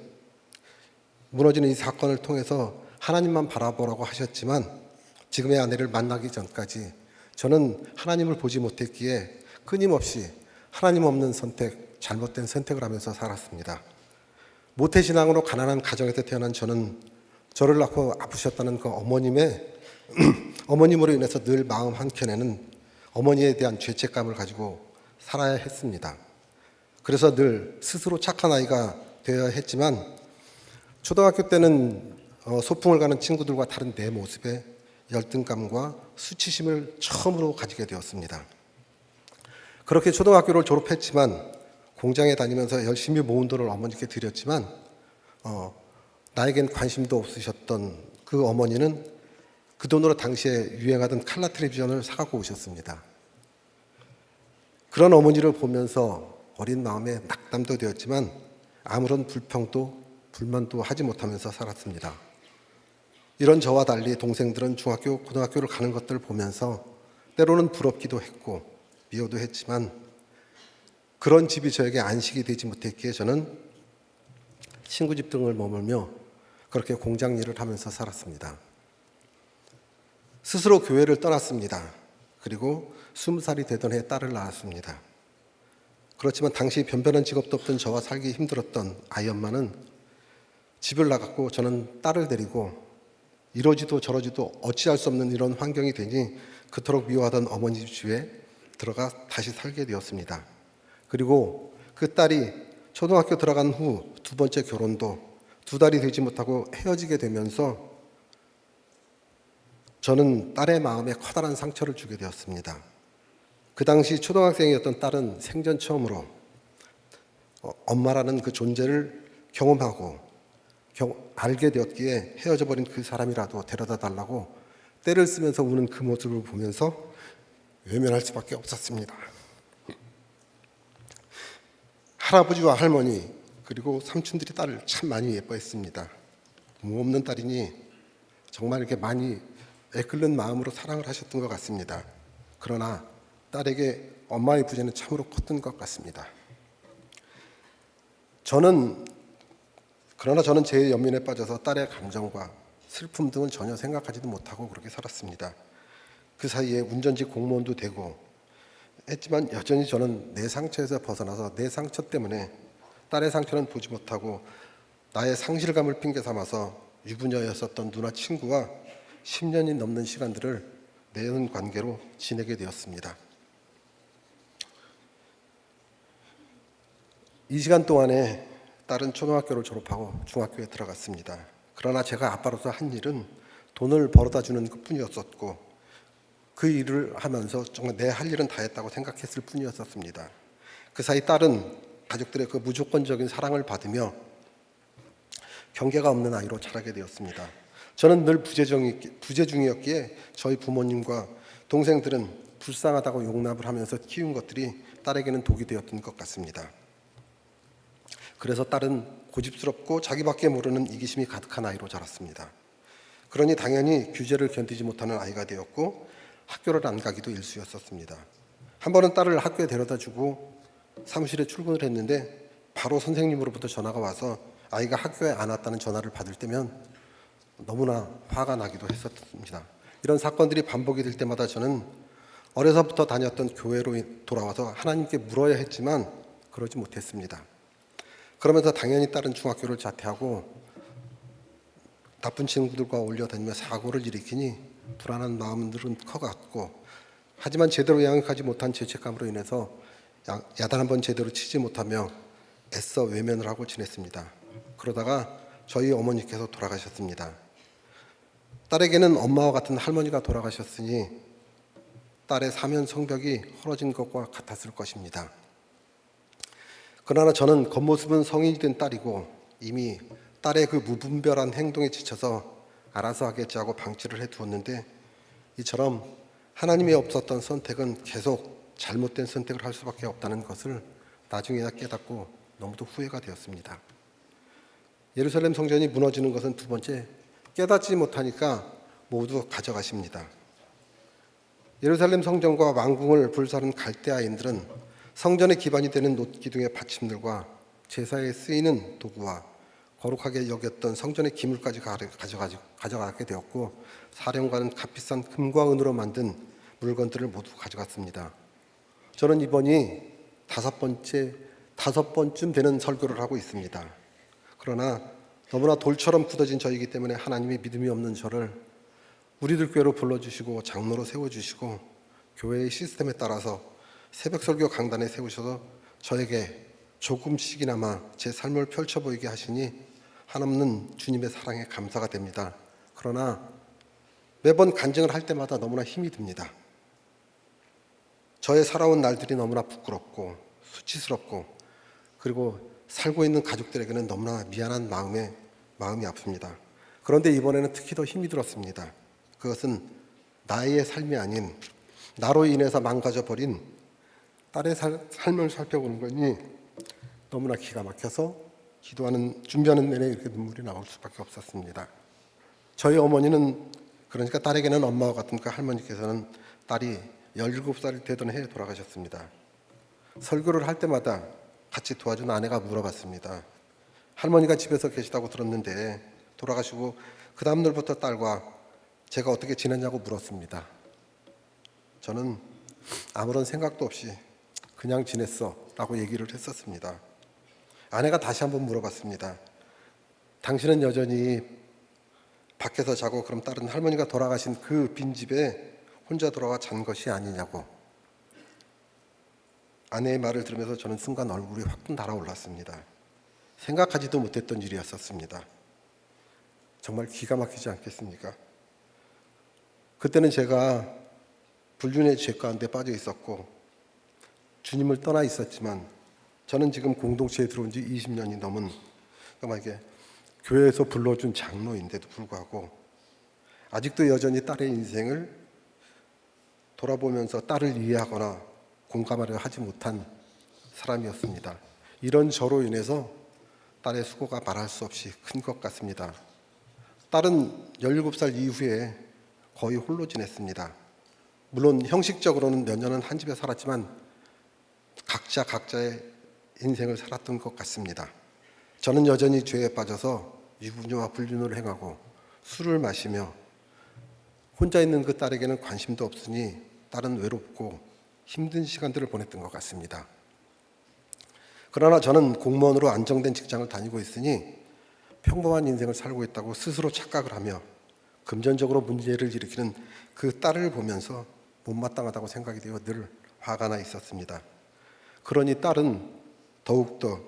이 사건을 통해서 하나님만 바라보라고 하셨지만 지금의 아내를 만나기 전까지 저는 하나님을 보지 못했기에 끊임없이 하나님 없는 선택, 잘못된 선택을 하면서 살았습니다. 모태신앙으로 가난한 가정에서 태어난 저는 저를 낳고 아프셨다는 그 어머님으로 인해서 늘 마음 한켠에는 어머니에 대한 죄책감을 가지고 살아야 했습니다. 그래서 늘 스스로 착한 아이가 되어야 했지만 초등학교 때는 소풍을 가는 친구들과 다른 내 모습에 열등감과 수치심을 처음으로 가지게 되었습니다. 그렇게 초등학교를 졸업했지만 공장에 다니면서 열심히 모은 돈을 어머니께 드렸지만 나에겐 관심도 없으셨던 그 어머니는 그 돈으로 당시에 유행하던 칼라 텔레비전을 사갖고 오셨습니다. 그런 어머니를 보면서 어린 마음에 낙담도 되었지만 아무런 불평도 불만도 하지 못하면서 살았습니다. 이런 저와 달리 동생들은 중학교, 고등학교를 가는 것들을 보면서 때로는 부럽기도 했고 미워도 했지만 그런 집이 저에게 안식이 되지 못했기에 저는 친구 집 등을 머물며 그렇게 공장 일을 하면서 살았습니다. 스스로 교회를 떠났습니다. 그리고 20살이 되던 해에 딸을 낳았습니다. 그렇지만 당시 변변한 직업도 없던 저와 살기 힘들었던 아이 엄마는 집을 나갔고 저는 딸을 데리고 이러지도 저러지도 어찌할 수 없는 이런 환경이 되니 그토록 미워하던 어머니 집에 들어가 다시 살게 되었습니다. 그리고 그 딸이 초등학교 들어간 후 두 번째 결혼도 2달이 되지 못하고 헤어지게 되면서 저는 딸의 마음에 커다란 상처를 주게 되었습니다. 그 당시 초등학생이었던 딸은 생전 처음으로 엄마라는 그 존재를 경험하고 알게 되었기에 헤어져 버린 그 사람이라도 데려다 달라고 떼를 쓰면서 우는 그 모습을 보면서 외면할 수밖에 없었습니다. 할아버지와 할머니 그리고 삼촌들이 딸을 참 많이 예뻐했습니다. 뭐 없는 딸이니 정말 이렇게 많이 애끓는 마음으로 사랑을 하셨던 것 같습니다. 그러나 딸에게 엄마의 부재는 참으로 컸던 것 같습니다. 그러나 저는 제 연민에 빠져서 딸의 감정과 슬픔 등은 전혀 생각하지도 못하고 그렇게 살았습니다. 그 사이에 운전지 공무원도 되고 했지만 여전히 저는 내 상처에서 벗어나서 내 상처 때문에 딸의 상처는 보지 못하고 나의 상실감을 핑계 삼아서 유부녀였었던 누나 친구와 10년이 넘는 시간들을 내연 관계로 지내게 되었습니다. 이 시간 동안에 딸은 초등학교를 졸업하고 중학교에 들어갔습니다. 그러나 제가 아빠로서 한 일은 돈을 벌어다 주는 것뿐이었었고 그 일을 하면서 정말 내 할 일은 다 했다고 생각했을 뿐이었었습니다. 그 사이 딸은 가족들의 그 무조건적인 사랑을 받으며 경계가 없는 아이로 자라게 되었습니다. 저는 늘 부재중이었기에 저희 부모님과 동생들은 불쌍하다고 용납을 하면서 키운 것들이 딸에게는 독이 되었던 것 같습니다. 그래서 딸은 고집스럽고 자기밖에 모르는 이기심이 가득한 아이로 자랐습니다. 그러니 당연히 규제를 견디지 못하는 아이가 되었고 학교를 안 가기도 일쑤였었습니다. 한 번은 딸을 학교에 데려다주고 사무실에 출근을 했는데 바로 선생님으로부터 전화가 와서 아이가 학교에 안 왔다는 전화를 받을 때면 너무나 화가 나기도 했었습니다. 이런 사건들이 반복이 될 때마다 저는 어려서부터 다녔던 교회로 돌아와서 하나님께 물어야 했지만 그러지 못했습니다. 그러면서 당연히 딸은 중학교를 자퇴하고 나쁜 친구들과 어울려 다니며 사고를 일으키니 불안한 마음들은 커갔고 하지만 제대로 양육하지 못한 죄책감으로 인해서 야단 한번 제대로 치지 못하며 애써 외면을 하고 지냈습니다. 그러다가 저희 어머니께서 돌아가셨습니다. 딸에게는 엄마와 같은 할머니가 돌아가셨으니 딸의 사면 성벽이 헐어진 것과 같았을 것입니다. 그러나 저는 겉모습은 성인이 된 딸이고 이미 딸의 그 무분별한 행동에 지쳐서 알아서 하겠지 하고 방치를 해두었는데 이처럼 하나님이 없었던 선택은 계속 잘못된 선택을 할 수밖에 없다는 것을 나중에야 깨닫고 너무도 후회가 되었습니다. 예루살렘 성전이 무너지는 것은 두 번째, 깨닫지 못하니까 모두 가져가십니다. 예루살렘 성전과 왕궁을 불사른 갈대아인들은 성전의 기반이 되는 놋기둥의 받침들과 제사에 쓰이는 도구와 거룩하게 여겼던 성전의 기물까지 가져가게 되었고 사령관은 값비싼 금과 은으로 만든 물건들을 모두 가져갔습니다. 저는 이번이 다섯 번쯤 되는 설교를 하고 있습니다. 그러나 너무나 돌처럼 굳어진 저이기 때문에 하나님이 믿음이 없는 저를 우리들 교회로 불러주시고 장로로 세워주시고 교회의 시스템에 따라서 새벽 설교 강단에 세우셔서 저에게 조금씩이나마 제 삶을 펼쳐 보이게 하시니 한없는 주님의 사랑에 감사가 됩니다. 그러나 매번 간증을 할 때마다 너무나 힘이 듭니다. 저의 살아온 날들이 너무나 부끄럽고 수치스럽고 그리고 살고 있는 가족들에게는 너무나 미안한 마음이 아픕니다. 그런데 이번에는 특히 더 힘이 들었습니다. 그것은 나의 삶이 아닌 나로 인해서 망가져 버린 딸의 삶을 살펴보는 거니 너무나 기가 막혀서 준비하는 내내 이렇게 눈물이 나올 수밖에 없었습니다. 저희 어머니는, 그러니까 딸에게는 엄마와 같은 그 할머니께서는 딸이 17살이 되던 해에 돌아가셨습니다. 설교를 할 때마다 같이 도와준 아내가 물어봤습니다. 할머니가 집에서 계시다고 들었는데 돌아가시고 그 다음 날부터 딸과 제가 어떻게 지냈냐고 물었습니다. 저는 아무런 생각도 없이 그냥 지냈어 라고 얘기를 했었습니다. 아내가 다시 한번 물어봤습니다. 당신은 여전히 밖에서 자고 그럼 딸은 할머니가 돌아가신 그 빈집에 혼자 돌아와 잔 것이 아니냐고. 아내의 말을 들으면서 저는 순간 얼굴이 확 달아올랐습니다. 생각하지도 못했던 일이었었습니다. 정말 기가 막히지 않겠습니까? 그때는 제가 불륜의 죄 가운데 빠져 있었고 주님을 떠나 있었지만 저는 지금 공동체에 들어온 지 20년이 넘은 이게 교회에서 불러준 장로인데도 불구하고 아직도 여전히 딸의 인생을 돌아보면서 딸을 이해하거나 공감하려 하지 못한 사람이었습니다. 이런 저로 인해서 딸의 수고가 말할 수 없이 큰 것 같습니다. 딸은 17살 이후에 거의 홀로 지냈습니다. 물론 형식적으로는 몇 년은 한 집에 살았지만 각자의 인생을 살았던 것 같습니다. 저는 여전히 죄에 빠져서 유부녀와 불륜을 행하고 술을 마시며 혼자 있는 그 딸에게는 관심도 없으니 딸은 외롭고 힘든 시간들을 보냈던 것 같습니다. 그러나 저는 공무원으로 안정된 직장을 다니고 있으니 평범한 인생을 살고 있다고 스스로 착각을 하며 금전적으로 문제를 일으키는 그 딸을 보면서 못마땅하다고 생각이 되어 늘 화가 나 있었습니다. 그러니 딸은 더욱더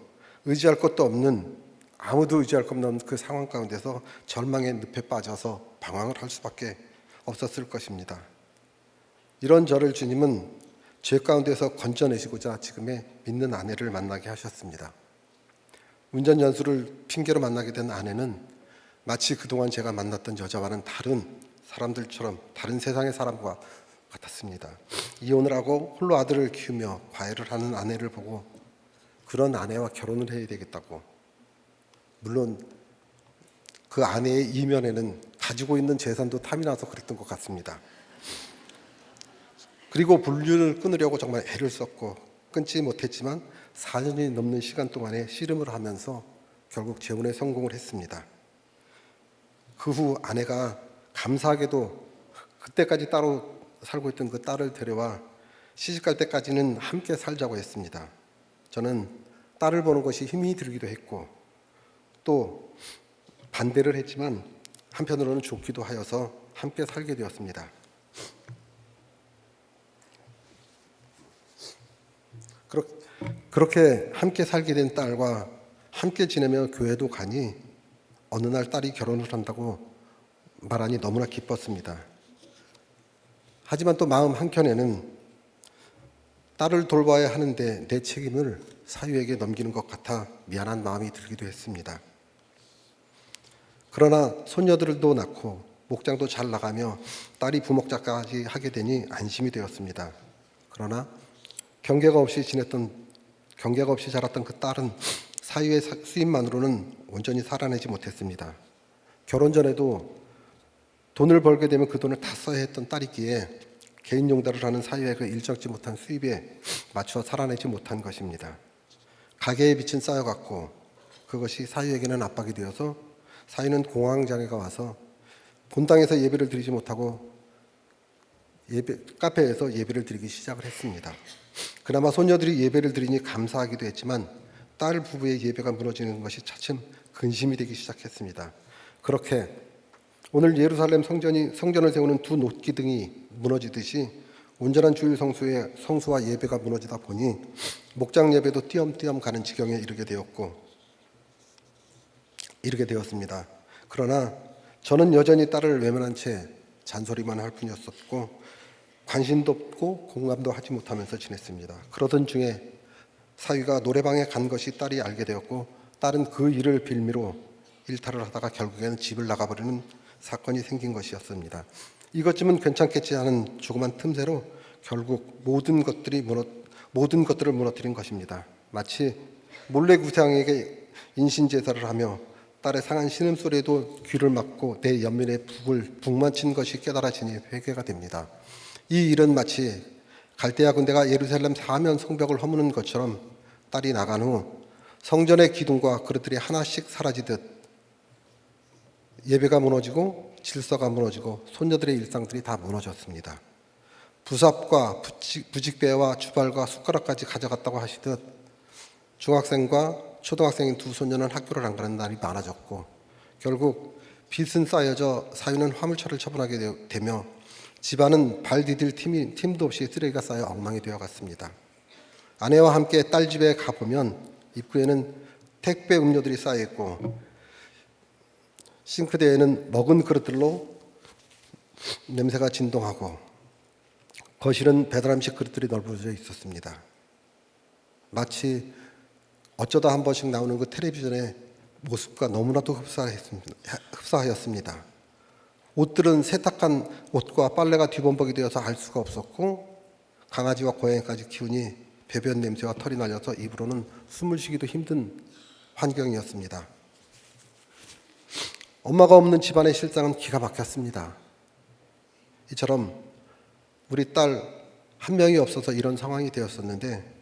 의지할 것도 없는, 아무도 의지할 것 없는 그 상황 가운데서 절망의 늪에 빠져서 방황을 할 수밖에 없었을 것입니다. 이런 저를 주님은 죄 가운데서 건져내시고자 지금의 믿는 아내를 만나게 하셨습니다. 운전 연수를 핑계로 만나게 된 아내는 마치 그동안 제가 만났던 여자와는 다른 사람들처럼 다른 세상의 사람과 같았습니다. 이혼을 하고 홀로 아들을 키우며 과외를 하는 아내를 보고 그런 아내와 결혼을 해야 되겠다고, 물론 그 아내의 이면에는 가지고 있는 재산도 탐이 나서 그랬던 것 같습니다. 그리고 불륜을 끊으려고 정말 애를 썼고 끊지 못했지만 4년이 넘는 시간 동안에 씨름을 하면서 결국 재혼에 성공을 했습니다. 그 후 아내가 감사하게도 그때까지 따로 살고 있던 그 딸을 데려와 시집갈 때까지는 함께 살자고 했습니다. 저는 딸을 보는 것이 힘이 들기도 했고 또 반대를 했지만 한편으로는 좋기도 하여서 함께 살게 되었습니다. 그렇게 함께 살게 된 딸과 함께 지내며 교회도 가니 어느 날 딸이 결혼을 한다고 말하니 너무나 기뻤습니다. 하지만 또 마음 한켠에는 딸을 돌봐야 하는데 내 책임을 사유에게 넘기는 것 같아 미안한 마음이 들기도 했습니다. 그러나 손녀들도 낳고 목장도 잘 나가며 딸이 부목자까지 하게 되니 안심이 되었습니다. 그러나 경계가 없이 자랐던 그 딸은 사유의 수입만으로는 온전히 살아내지 못했습니다. 결혼 전에도 돈을 벌게 되면 그 돈을 다 써야 했던 딸이기에 개인 용달을 하는 사유의 그 일정치 못한 수입에 맞춰 살아내지 못한 것입니다. 가계에 빚은 쌓여갔고 그것이 사유에게는 압박이 되어서 사유는 공황장애가 와서 본당에서 예배를 드리지 못하고 카페에서 예배를 드리기 시작을 했습니다. 그나마 손녀들이 예배를 드리니 감사하기도 했지만 딸 부부의 예배가 무너지는 것이 차츰 근심이 되기 시작했습니다. 그렇게 오늘 예루살렘 성전을 세우는 두 녹기둥이 무너지듯이 온전한 주일 성수와 예배가 무너지다 보니 목장 예배도 띄엄띄엄 가는 지경에 이르게 되었습니다. 그러나 저는 여전히 딸을 외면한 채 잔소리만 할 뿐이었었고 관심도 없고 공감도 하지 못하면서 지냈습니다. 그러던 중에 사위가 노래방에 간 것이 딸이 알게 되었고 딸은 그 일을 빌미로 일탈을 하다가 결국에는 집을 나가버리는 사건이 생긴 것이었습니다. 이것쯤은 괜찮겠지 하는 조그만 틈새로 결국 모든 것들을 무너뜨린 것입니다. 마치 몰래 구상에게 인신제사를 하며 딸의 상한 신음소리에도 귀를 막고 내 연민에 북만 친 것이 깨달아지니 회개가 됩니다. 이 일은 마치 갈대아 군대가 예루살렘 사면 성벽을 허무는 것처럼 딸이 나간 후 성전의 기둥과 그릇들이 하나씩 사라지듯 예배가 무너지고 질서가 무너지고 손녀들의 일상들이 다 무너졌습니다. 부삽과 부직배와 주발과 숟가락까지 가져갔다고 하시듯 중학생과 초등학생인 두 손녀는 학교를 안 가는 날이 많아졌고 결국 빚은 쌓여져 사위는 화물차를 처분하게 되며 집안은 발 디딜 틈도 없이 쓰레기가 쌓여 엉망이 되어갔습니다. 아내와 함께 딸 집에 가보면 입구에는 택배 음료들이 쌓여있고 싱크대에는 먹은 그릇들로 냄새가 진동하고 거실은 배달 음식 그릇들이 널브러져 있었습니다. 마치 어쩌다 한 번씩 나오는 그 텔레비전의 모습과 너무나도 흡사하였습니다. 옷들은 세탁한 옷과 빨래가 뒤범벅이 되어서 알 수가 없었고 강아지와 고양이까지 키우니 배변 냄새와 털이 날려서 입으로는 숨을 쉬기도 힘든 환경이었습니다. 엄마가 없는 집안의 실상은 기가 막혔습니다. 이처럼 우리 딸 한 명이 없어서 이런 상황이 되었었는데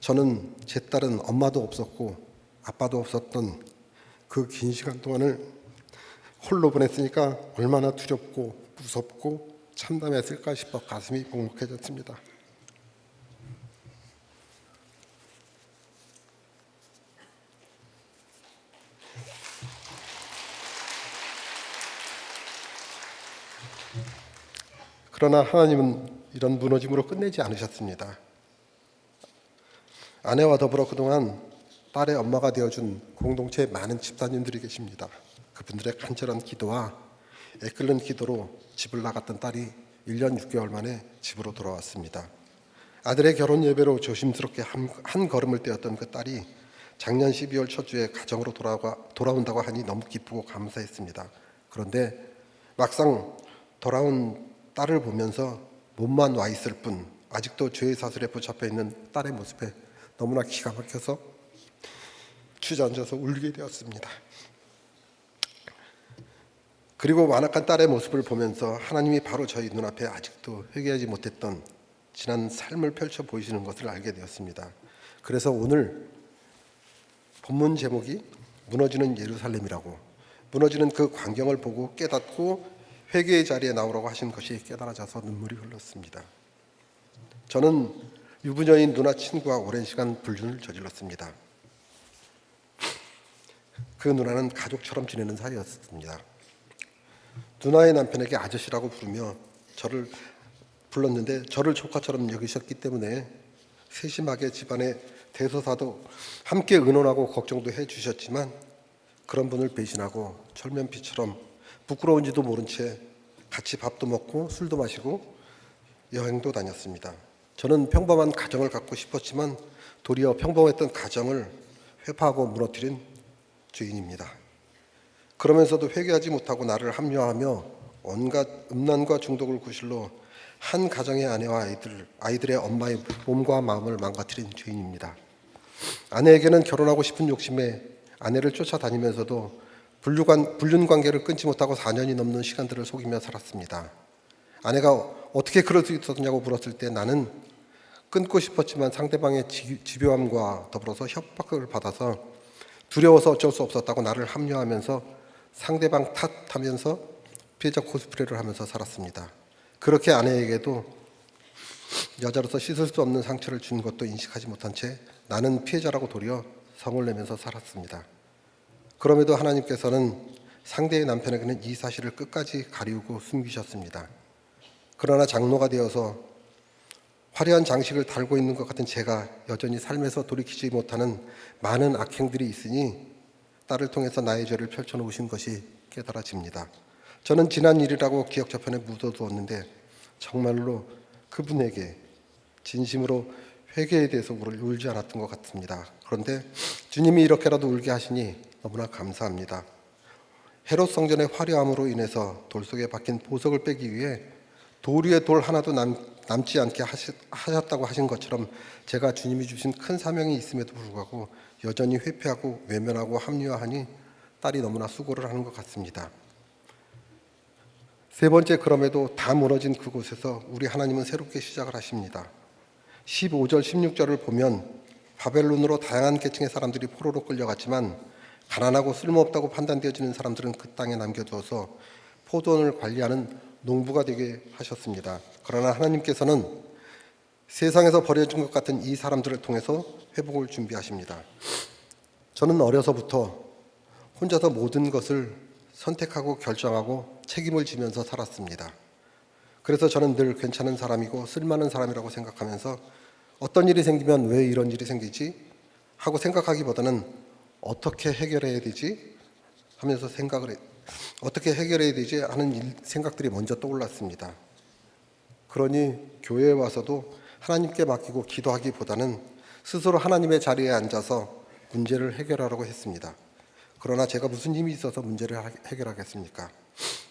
저는 제 딸은 엄마도 없었고 아빠도 없었던 그 긴 시간 동안을 홀로 보냈으니까 얼마나 두렵고 무섭고 참담했을까 싶어 가슴이 먹먹해졌습니다. 그러나 하나님은 이런 무너짐으로 끝내지 않으셨습니다. 아내와 더불어 그동안 딸의 엄마가 되어준 공동체에 많은 집사님들이 계십니다. 그분들의 간절한 기도와 애끓는 기도로 집을 나갔던 딸이 1년 6개월 만에 집으로 돌아왔습니다. 아들의 결혼 예배로 조심스럽게 한 걸음을 떼었던 그 딸이 작년 12월 첫 주에 가정으로 돌아온다고 하니 너무 기쁘고 감사했습니다. 그런데 막상 돌아온 딸을 보면서 몸만 와 있을 뿐 아직도 죄의 사슬에 붙잡혀 있는 딸의 모습에 너무나 기가 막혀서 주저앉아서 울게 되었습니다. 그리고 완악한 딸의 모습을 보면서 하나님이 바로 저희 눈앞에 아직도 회개하지 못했던 지난 삶을 펼쳐 보이시는 것을 알게 되었습니다. 그래서 오늘 본문 제목이 무너지는 예루살렘이라고, 무너지는 그 광경을 보고 깨닫고 회개의 자리에 나오라고 하신 것이 깨달아져서 눈물이 흘렀습니다. 저는 유부녀인 누나 친구와 오랜 시간 불륜을 저질렀습니다. 그 누나는 가족처럼 지내는 사이였습니다. 누나의 남편에게 아저씨라고 부르며 저를 불렀는데 저를 조카처럼 여기셨기 때문에 세심하게 집안의 대소사도 함께 의논하고 걱정도 해주셨지만 그런 분을 배신하고 철면피처럼 부끄러운지도 모른 채 같이 밥도 먹고 술도 마시고 여행도 다녔습니다. 저는 평범한 가정을 갖고 싶었지만 도리어 평범했던 가정을 회파하고 무너뜨린 죄인입니다. 그러면서도 회개하지 못하고 나를 합리화하며 온갖 음란과 중독을 구실로 한 가정의 아내와 아이들의 엄마의 몸과 마음을 망가뜨린 죄인입니다. 아내에게는 결혼하고 싶은 욕심에 아내를 쫓아다니면서도 불륜 관계를 끊지 못하고 4년이 넘는 시간들을 속이며 살았습니다. 아내가 어떻게 그럴 수 있었냐고 물었을 때 나는 끊고 싶었지만 상대방의 집요함과 더불어서 협박을 받아서 두려워서 어쩔 수 없었다고 나를 합리화하면서 상대방 탓하면서 피해자 코스프레를 하면서 살았습니다. 그렇게 아내에게도 여자로서 씻을 수 없는 상처를 준 것도 인식하지 못한 채 나는 피해자라고 도리어 성을 내면서 살았습니다. 그럼에도 하나님께서는 상대의 남편에게는 이 사실을 끝까지 가리우고 숨기셨습니다. 그러나 장로가 되어서 화려한 장식을 달고 있는 것 같은 제가 여전히 삶에서 돌이키지 못하는 많은 악행들이 있으니 딸을 통해서 나의 죄를 펼쳐놓으신 것이 깨달아집니다. 저는 지난 일이라고 기억 저편에 묻어두었는데 정말로 그분에게 진심으로 회개에 대해서 울지 않았던 것 같습니다. 그런데 주님이 이렇게라도 울게 하시니 너무나 감사합니다. 헤롯 성전의 화려함으로 인해서 돌 속에 박힌 보석을 빼기 위해 돌 위에 돌 하나도 남지 않게 하셨다고 하신 것처럼 제가 주님이 주신 큰 사명이 있음에도 불구하고 여전히 회피하고 외면하고 합리화하니 딸이 너무나 수고를 하는 것 같습니다. 세 번째, 그럼에도 다 무너진 그곳에서 우리 하나님은 새롭게 시작을 하십니다. 15절 16절을 보면 바벨론으로 다양한 계층의 사람들이 포로로 끌려갔지만 가난하고 쓸모없다고 판단되어지는 사람들은 그 땅에 남겨두어서 포도원을 관리하는 농부가 되게 하셨습니다. 그러나 하나님께서는 세상에서 버려진 것 같은 이 사람들을 통해서 회복을 준비하십니다. 저는 어려서부터 혼자서 모든 것을 선택하고 결정하고 책임을 지면서 살았습니다. 그래서 저는 늘 괜찮은 사람이고 쓸만한 사람이라고 생각하면서 어떤 일이 생기면 왜 이런 일이 생기지? 하고 생각하기보다는 어떻게 해결해야 되지? 하면서 어떻게 해결해야 되지? 하는 생각들이 먼저 떠올랐습니다. 그러니 교회에 와서도 하나님께 맡기고 기도하기보다는 스스로 하나님의 자리에 앉아서 문제를 해결하려고 했습니다. 그러나 제가 무슨 힘이 있어서 문제를 해결하겠습니까?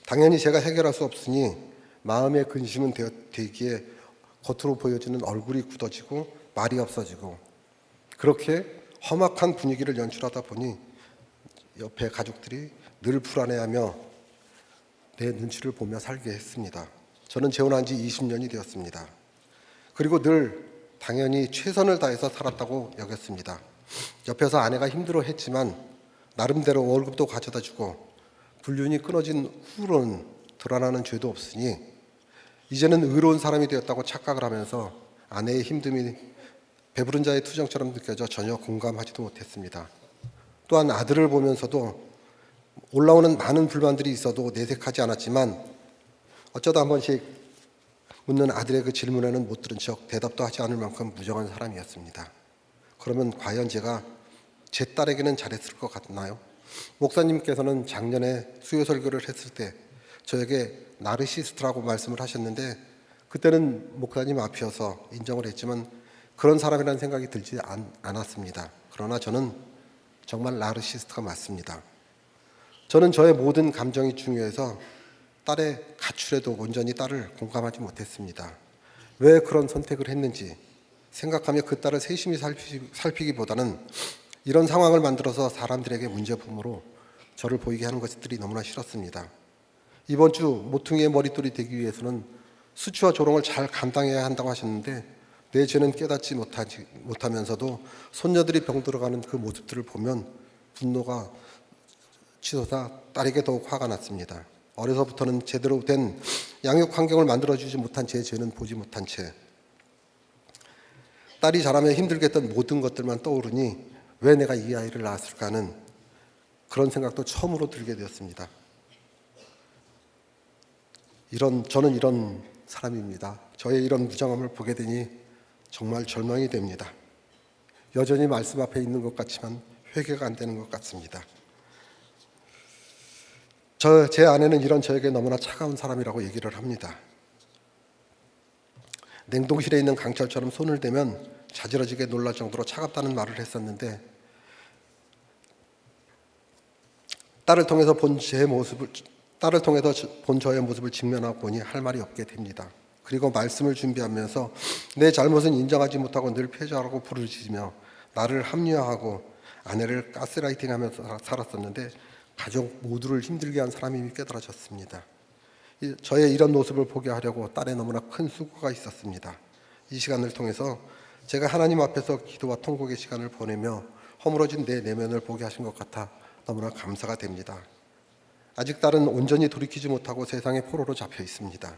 당연히 제가 해결할 수 없으니 마음의 근심은 되기에 겉으로 보여지는 얼굴이 굳어지고 말이 없어지고 그렇게 험악한 분위기를 연출하다 보니 옆에 가족들이 늘 불안해하며 내 눈치를 보며 살게 했습니다. 저는 재혼한 지 20년이 되었습니다. 그리고 늘 당연히 최선을 다해서 살았다고 여겼습니다. 옆에서 아내가 힘들어했지만 나름대로 월급도 가져다 주고 불륜이 끊어진 후로는 드러나는 죄도 없으니 이제는 의로운 사람이 되었다고 착각을 하면서 아내의 힘듦이 배부른 자의 투정처럼 느껴져 전혀 공감하지도 못했습니다. 또한 아들을 보면서도 올라오는 많은 불만들이 있어도 내색하지 않았지만 어쩌다 한 번씩 묻는 아들의 그 질문에는 못 들은 척 대답도 하지 않을 만큼 무정한 사람이었습니다. 그러면 과연 제가 제 딸에게는 잘했을 것 같나요? 목사님께서는 작년에 수요 설교를 했을 때 저에게 나르시스트라고 말씀을 하셨는데 그때는 목사님 앞이어서 인정을 했지만 그런 사람이라는 생각이 들지 않았습니다. 그러나 저는 정말 나르시스트가 맞습니다. 저는 저의 모든 감정이 중요해서 딸의 가출에도 온전히 딸을 공감하지 못했습니다. 왜 그런 선택을 했는지 생각하며 그 딸을 세심히 살피기보다는 이런 상황을 만들어서 사람들에게 문제품으로 저를 보이게 하는 것들이 너무나 싫었습니다. 이번 주 모퉁이의 머릿돌이 되기 위해서는 수치와 조롱을 잘 감당해야 한다고 하셨는데 내 죄는 깨닫지 못하면서도 손녀들이 병들어가는 그 모습들을 보면 분노가 치솟아 딸에게 더욱 화가 났습니다. 어려서부터는 제대로 된 양육 환경을 만들어주지 못한 제 죄는 보지 못한 채 딸이 자라며 힘들게 했던 모든 것들만 떠오르니 왜 내가 이 아이를 낳았을까 하는 그런 생각도 처음으로 들게 되었습니다. 저는 이런 사람입니다. 저의 이런 무정함을 보게 되니 정말 절망이 됩니다. 여전히 말씀 앞에 있는 것 같지만 회개가 안 되는 것 같습니다. 제 아내는 이런 저에게 너무나 차가운 사람이라고 얘기를 합니다. 냉동실에 있는 강철처럼 손을 대면 자지러지게 놀랄 정도로 차갑다는 말을 했었는데 딸을 통해서 본 저의 모습을 직면하고 보니 할 말이 없게 됩니다. 그리고 말씀을 준비하면서 내 잘못은 인정하지 못하고 늘 패자라고 부르짖으며 나를 합리화하고 아내를 가스라이팅하면서 살았었는데 가족 모두를 힘들게 한 사람임이 깨달아졌습니다. 저의 이런 모습을 보게 하려고 딸의 너무나 큰 수고가 있었습니다. 이 시간을 통해서 제가 하나님 앞에서 기도와 통곡의 시간을 보내며 허물어진 내 내면을 보게 하신 것 같아 너무나 감사가 됩니다. 아직 딸은 온전히 돌이키지 못하고 세상의 포로로 잡혀 있습니다.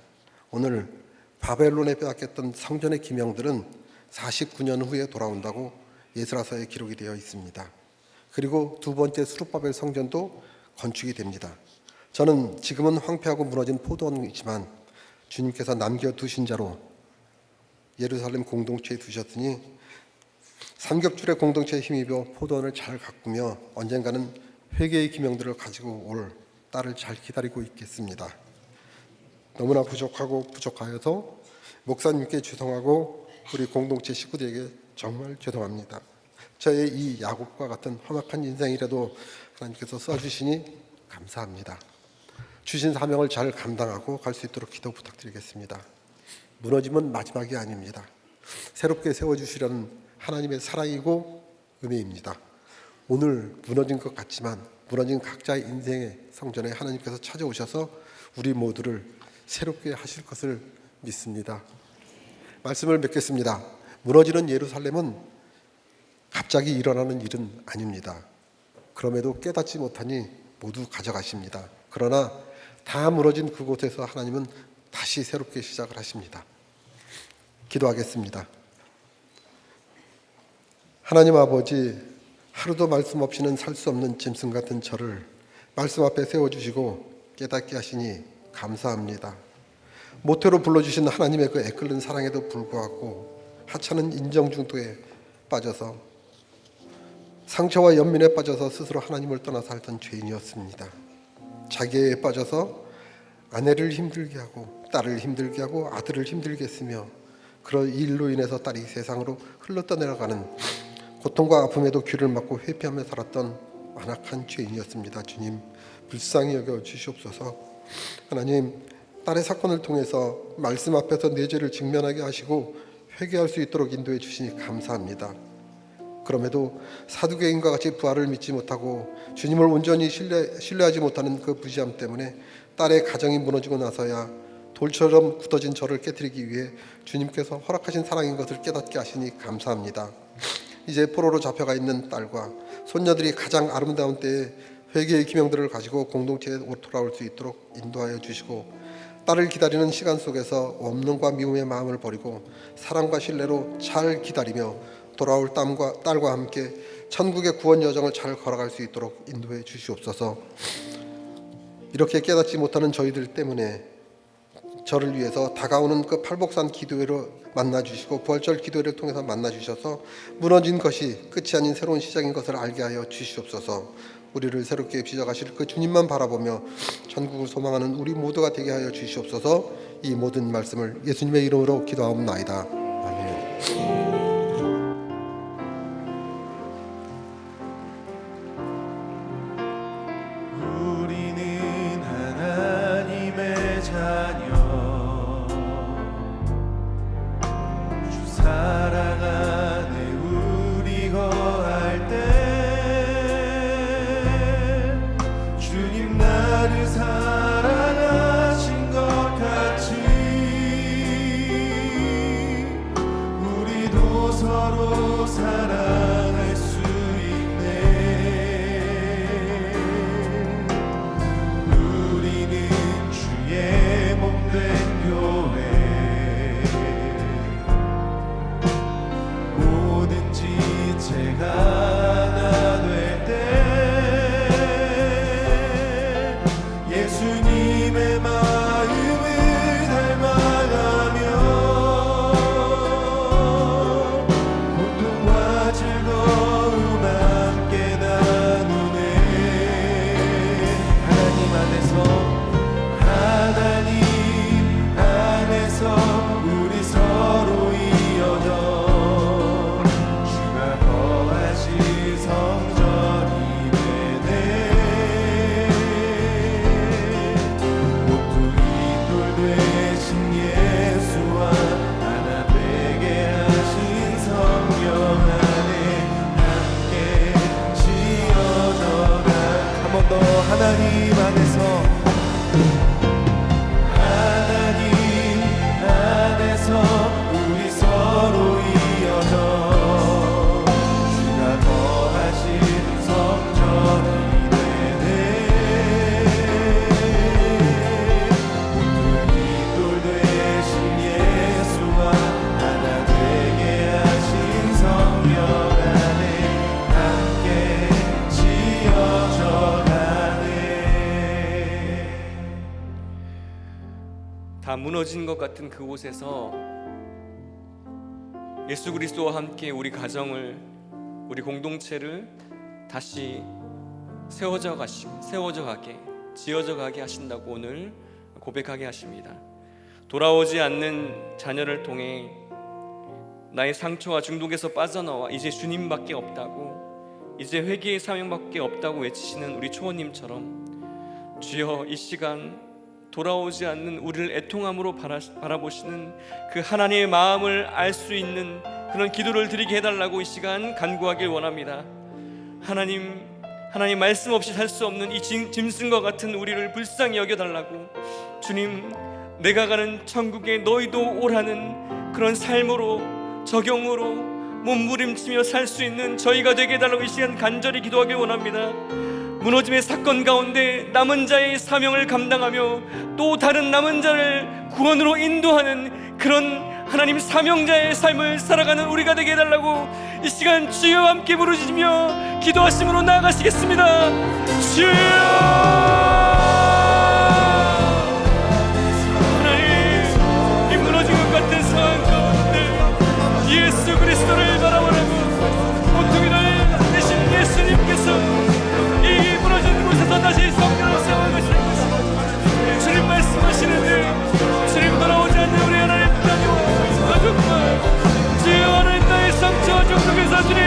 오늘 바벨론에 빼앗겼던 성전의 기명들은 49년 후에 돌아온다고 예스라서에 기록이 되어 있습니다. 그리고 두 번째 수룹바벨 성전도 건축이 됩니다. 저는 지금은 황폐하고 무너진 포도원이지만 주님께서 남겨두신 자로 예루살렘 공동체에 두셨으니 삼겹줄의 공동체에 힘입어 포도원을 잘 가꾸며 언젠가는 회개의 기명들을 가지고 올 딸을 잘 기다리고 있겠습니다. 너무나 부족하여서 목사님께 죄송하고 우리 공동체 식구들에게 정말 죄송합니다. 저의 이 야곱과 같은 험악한 인생이라도 하나님께서 써주시니 감사합니다. 주신 사명을 잘 감당하고 갈 수 있도록 기도 부탁드리겠습니다. 무너짐은 마지막이 아닙니다. 새롭게 세워주시려는 하나님의 사랑이고 은혜입니다. 오늘 무너진 것 같지만 무너진 각자의 인생의 성전에 하나님께서 찾아오셔서 우리 모두를 새롭게 하실 것을 믿습니다. 말씀을 맺겠습니다. 무너지는 예루살렘은 갑자기 일어나는 일은 아닙니다. 그럼에도 깨닫지 못하니 모두 가져가십니다. 그러나 다 무너진 그곳에서 하나님은 다시 새롭게 시작을 하십니다. 기도하겠습니다. 하나님 아버지, 하루도 말씀 없이는 살 수 없는 짐승 같은 저를 말씀 앞에 세워주시고 깨닫게 하시니 감사합니다. 모태로 불러주신 하나님의 그 애끓는 사랑에도 불구하고 하찮은 인정 중독에 빠져서 상처와 연민에 빠져서 스스로 하나님을 떠나 살던 죄인이었습니다. 자기애에 빠져서 아내를 힘들게 하고 딸을 힘들게 하고 아들을 힘들게 했으며 그런 일로 인해서 딸이 세상으로 흘러떠내려가는 고통과 아픔에도 귀를 막고 회피하며 살았던 완악한 죄인이었습니다. 주님, 불쌍히 여겨 주시옵소서. 하나님, 딸의 사건을 통해서 말씀 앞에서 내 죄를 직면하게 하시고 회개할 수 있도록 인도해 주시니 감사합니다. 그럼에도 사두개인과 같이 부활을 믿지 못하고 주님을 온전히 신뢰하지 못하는 그 부지함 때문에 딸의 가정이 무너지고 나서야 돌처럼 굳어진 저를 깨뜨리기 위해 주님께서 허락하신 사랑인 것을 깨닫게 하시니 감사합니다. 이제 포로로 잡혀가 있는 딸과 손녀들이 가장 아름다운 때에 회개의 기명들을 가지고 공동체에 돌아올 수 있도록 인도하여 주시고 딸을 기다리는 시간 속에서 원망과 미움의 마음을 버리고 사랑과 신뢰로 잘 기다리며 돌아올 딸과 함께 천국의 구원 여정을 잘 걸어갈 수 있도록 인도해 주시옵소서. 이렇게 깨닫지 못하는 저희들 때문에 저를 위해서 다가오는 그 팔복산 기도회로 만나주시고 부활절 기도회를 통해서 만나주셔서 무너진 것이 끝이 아닌 새로운 시작인 것을 알게 하여 주시옵소서. 우리를 새롭게 빚어가실 그 주님만 바라보며 천국을 소망하는 우리 모두가 되게 하여 주시옵소서. 이 모든 말씀을 예수님의 이름으로 기도하옵나이다. 아멘. 우리는 하나님의 자녀, 주 사랑 안에 우리 거할 때 주님 나를 사랑하신 것 같이 우리도 서로 사랑할 수 있네. 우리는 주의 몸된 교회, 뭐든지 제가 하나 될 때 예수님의 마음을 닮아가며 고통과 즐거움 함께 나누네. 하나님 안에서 우리 서로 이어져 주가 거하신 성전이 되네. 모퉁이 돌 되신 예수와 하나 되게 하신 성령 안에 함께 지어져가. 한 번 더 하나님 안에서 우리 서로 이어져 주가 거하신 성전이 되네. 모퉁이 돌 되신 예수와 하나 되게 하신 성령 안에 함께 지어져 가네. 다 무너진 것 같은 그곳에서 예수 그리스도와 함께 우리 가정을, 우리 공동체를 다시 세워져 가게, 지어져 가게 하신다고 오늘 고백하게 하십니다. 돌아오지 않는 자녀를 통해 나의 상처와 중독에서 빠져나와 이제 주님밖에 없다고, 이제 회개의 사명밖에 없다고 외치시는 우리 초원님처럼 주여, 이 시간 돌아오지 않는 우리를 애통함으로 바라보시는 그 하나님의 마음을 알 수 있는 그런 기도를 드리게 해달라고 이 시간 간구하길 원합니다. 하나님 말씀 없이 살 수 없는 이 짐승과 같은 우리를 불쌍히 여겨달라고, 주님, 내가 가는 천국에 너희도 오라는 그런 삶으로, 적용으로 몸부림치며 살 수 있는 저희가 되게 해달라고 이 시간 간절히 기도하길 원합니다. 무너짐의 사건 가운데 남은 자의 사명을 감당하며 또 다른 남은 자를 구원으로 인도하는 그런 하나님 사명자의 삶을 살아가는 우리가 되게 해달라고 이 시간 주여 함께 부르짖으며 기도하심으로 나아가시겠습니다. 주여, 하나님, 이 무너진 것 같은 상황 가운데 예수 그리스도를 바라보라고 모퉁이를 대신 예수님께서 이 무너진 곳에서 다시 성전을 세워가시는 것입니다. 주님 말씀하시는데, 주님 돌아오지 않는 우리 하나님 자녀와 가족과 주여 하나님 나의 상처와 중독에서 주님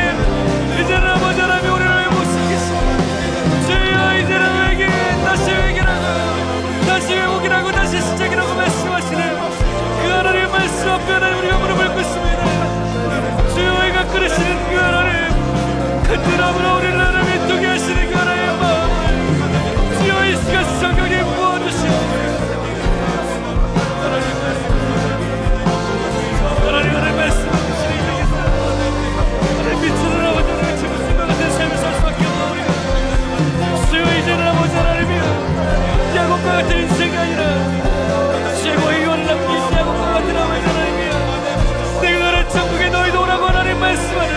이제는 아버지 하나님 우리를 못 쓰겠습니다. 주여 이제는 회개, 다시 회개라고, 다시 회복이라고, 다시 시작이라고 말씀하시는 그 하나님 말씀 앞에 하나님 우리가 무릎을 꿇습니다. 주여 이가 끓으시는 그 하나님 간절함으로 우리를 하나님 인도게 하시는 그 하나님의 마음을 주여 이 시간 성령님 부어주시옵소서. 하나님 말씀 없으시니 되겠다. 하나님 미치는 아버지 하나님 지금과 같은 삶을 살 수밖에 없는 우리가 주여 이제는 아버지 하나님이여 야곱과 같은 인생이 아니라 최고의 유언을 남기신 야곱과 같은 아버지 하나님이여 내가 가는 천국에 너희도 오라고 하나님 말씀하는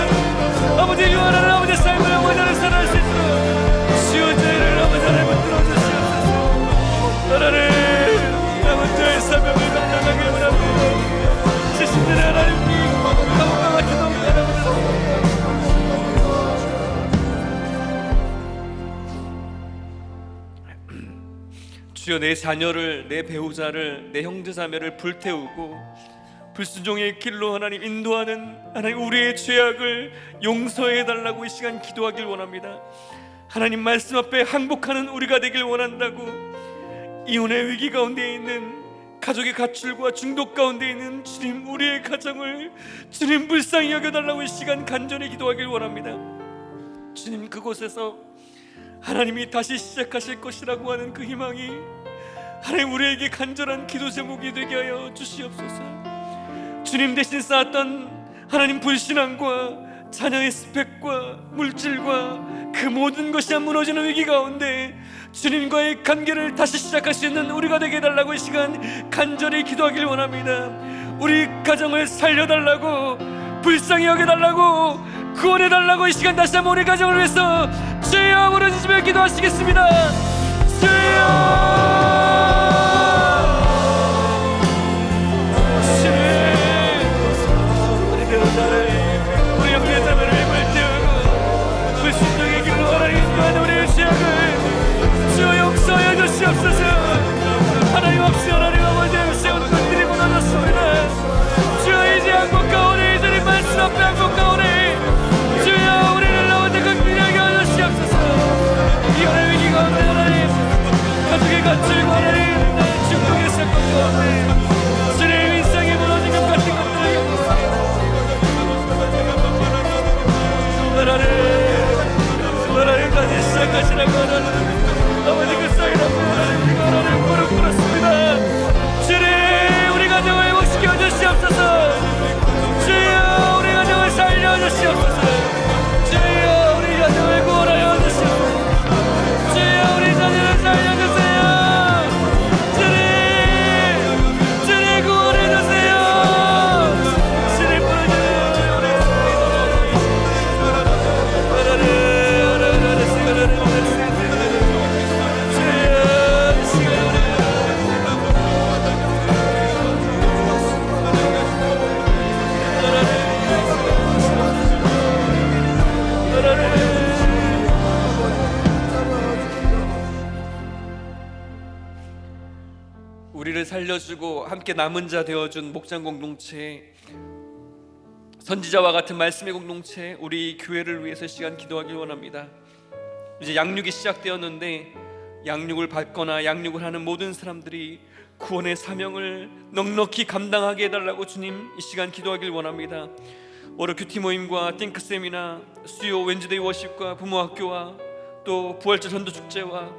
아버지 유언하는 아버지 삶을 아버지 하나님 살아갈 수 있도록 주여 저희를 아버지 하나님 붙들어 주시옵소서. 하나님 남은 자의 사명을 감당하길 원합니다. 신들의 하나님 가문과 같은 주여, 내 자녀를, 내 배우자를, 내 형제자매를 불태우고 불순종의 길로 하나님 인도하는 하나님 우리의 죄악을 용서해달라고 이 시간 기도하길 원합니다. 하나님 말씀 앞에 항복하는 우리가 되길 원한다고, 이혼의 위기 가운데 있는 가족의 가출과 중독 가운데 있는 주님 우리의 가정을 주님 불쌍히 여겨달라고 이 시간 간절히 기도하길 원합니다. 주님 그곳에서 하나님이 다시 시작하실 것이라고 하는 그 희망이 하나님 우리에게 간절한 기도 제목이 되게 하여 주시옵소서. 주님 대신 쌓았던 하나님 불신앙과 자녀의 스펙과 물질과 그 모든 것이 무너지는 위기 가운데 주님과의 관계를 다시 시작할 수 있는 우리가 되게 해달라고 이 시간 간절히 기도하길 원합니다. 우리 가정을 살려달라고, 불쌍히 여겨달라고, 구원해달라고 이 시간 다시 한번 우리 가정을 위해서 주여 부르짖으며 기도하시겠습니다. 주여 우리 배우자를, 우리 형제자매를 불태우고 불순종의 길로 하나님 인도하는 우리의 죄악을 주여 용서하여 주시옵소서. 하나님 없이 하나님 아버지 세운 것들이 무너졌습니다. 주여 이제 한국 가오니 이제는 말씀 앞에 한국 가오니 주여 우리를 나오는 극률하게 하여 주시옵소서. 이혼의 위기 가운데 하나님 가족의 가출과 하나님 나의 중독의 사건 가운데 주님 인생이 무너진 것 같은 것들을 하나님 다시 시작하시라고 하나님 아버지 그 사이라고 하나님 무릎 꿇었습니다. 주님 우리 가정을 회복시켜 주시옵소서. 주여 우리 가정을 살려 주시옵소서. 주여 우리 가정을 구원하여 주시옵소서. 주여 우리 자녀를 살려주세요. 주님 구원해주세요. 주님 부르짖어요. 우리를 살려주고 함께 남은 자 되어준 목장 공동체, 선지자와 같은 말씀의 공동체, 우리 교회를 위해서 시간 기도하길 원합니다. 이제 양육이 시작되었는데 양육을 받거나 양육을 하는 모든 사람들이 구원의 사명을 넉넉히 감당하게 해달라고 주님 이 시간 기도하길 원합니다. 월요 큐티 모임과 띵크쌤이나 수요 웬즈데이 워십과 부모학교와 또 부활절 전도축제와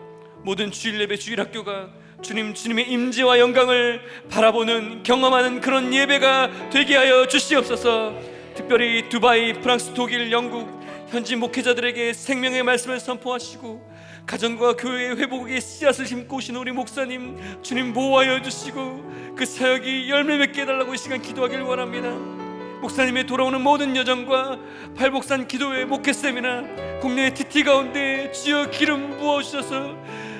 모든 주일 예배 주일학교가 주님의 임재와 영광을 바라보는 경험하는 그런 예배가 되게 하여 주시옵소서. 특별히 두바이, 프랑스, 독일, 영국 현지 목회자들에게 생명의 말씀을 선포하시고 가정과 교회의 회복의 씨앗을 심고 오신 우리 목사님 주님 보호하여 주시고 그 사역이 열매 맺게 해달라고 이 시간 기도하길 원합니다. 목사님의 돌아오는 모든 여정과 팔복산 기도회 목회 세미나 국내의 TT 가운데 주여 기름 부어주셔서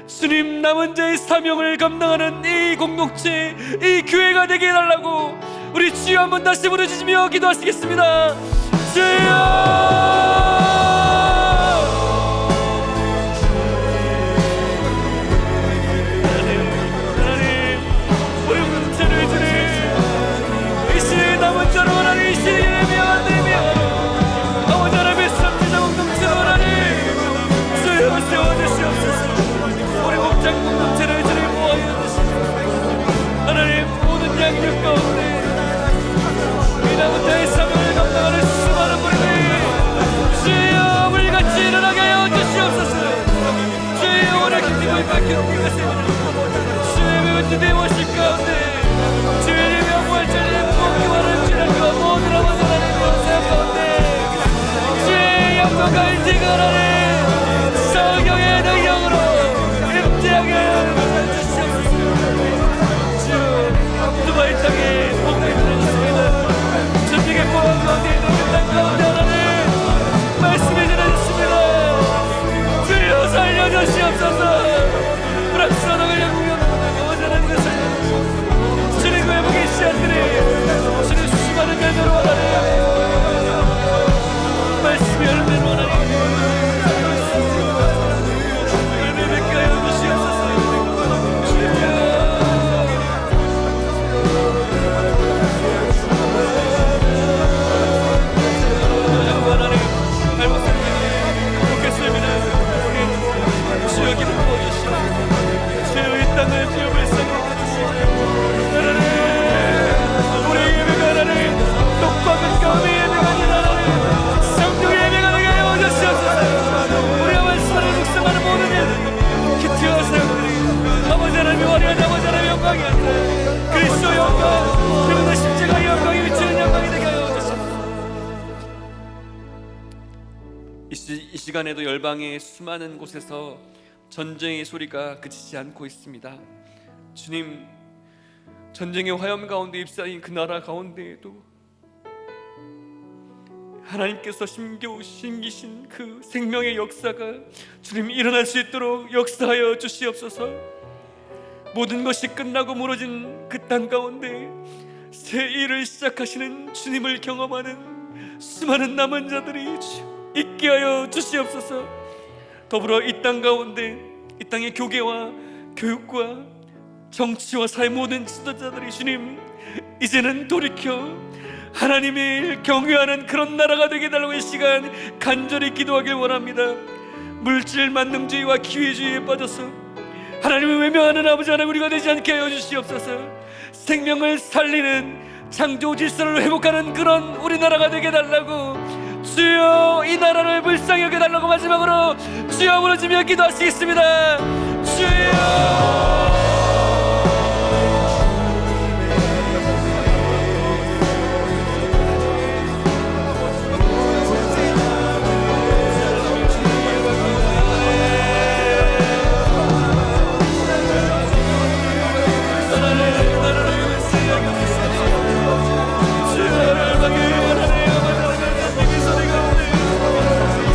주님 남은 자의 사명을 감당하는 이 공동체 이 교회가 되게 해달라고 우리 주여 한번 다시 부르짖으며 기도하시겠습니다. 주여 성령의 능력으로 임재하게 해주시옵소서. 두바이 땅에 복음이 들어졌습니다. 전쟁의 포함 가운데 있는 땅 가운데 하나님 말씀이 전해졌습니다. 주여 살려주시옵소서. 프랑스 언어를 영국에 원하는 것을 주님의 회복의 씨앗들이 주님 수많은 열매로 하나님 말씀이 열매로 하나님 그리스도 영광 그리고 십자가 영광이 미치는 영광이 되게 하여 주시옵소서. 이 시간에도 열방의 수많은 곳에서 전쟁의 소리가 그치지 않고 있습니다. 주님, 전쟁의 화염 가운데 휩싸인 그 나라 가운데에도 하나님께서 심기신 그 생명의 역사가 주님 일어날 수 있도록 역사하여 주시옵소서. 모든 것이 끝나고 무너진 그 땅 가운데 새 일을 시작하시는 주님을 경험하는 수많은 남은 자들이 있게 하여 주시옵소서. 더불어 이 땅 가운데 이 땅의 교계와 교육과 정치와 사회 모든 지도자들이 주님 이제는 돌이켜 하나님의 일 경외하는 그런 나라가 되게 해달라고 이 시간 간절히 기도하길 원합니다. 물질 만능주의와 기회주의에 빠져서 하나님을 외면하는 아버지 하나님 우리가 되지 않게 하여 주시옵소서. 생명을 살리는 창조 질서를 회복하는 그런 우리나라가 되게 해달라고 주여 이 나라를 불쌍히 여겨달라고 마지막으로 주여 부르짖으며 기도하시겠습니다. 주여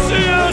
주여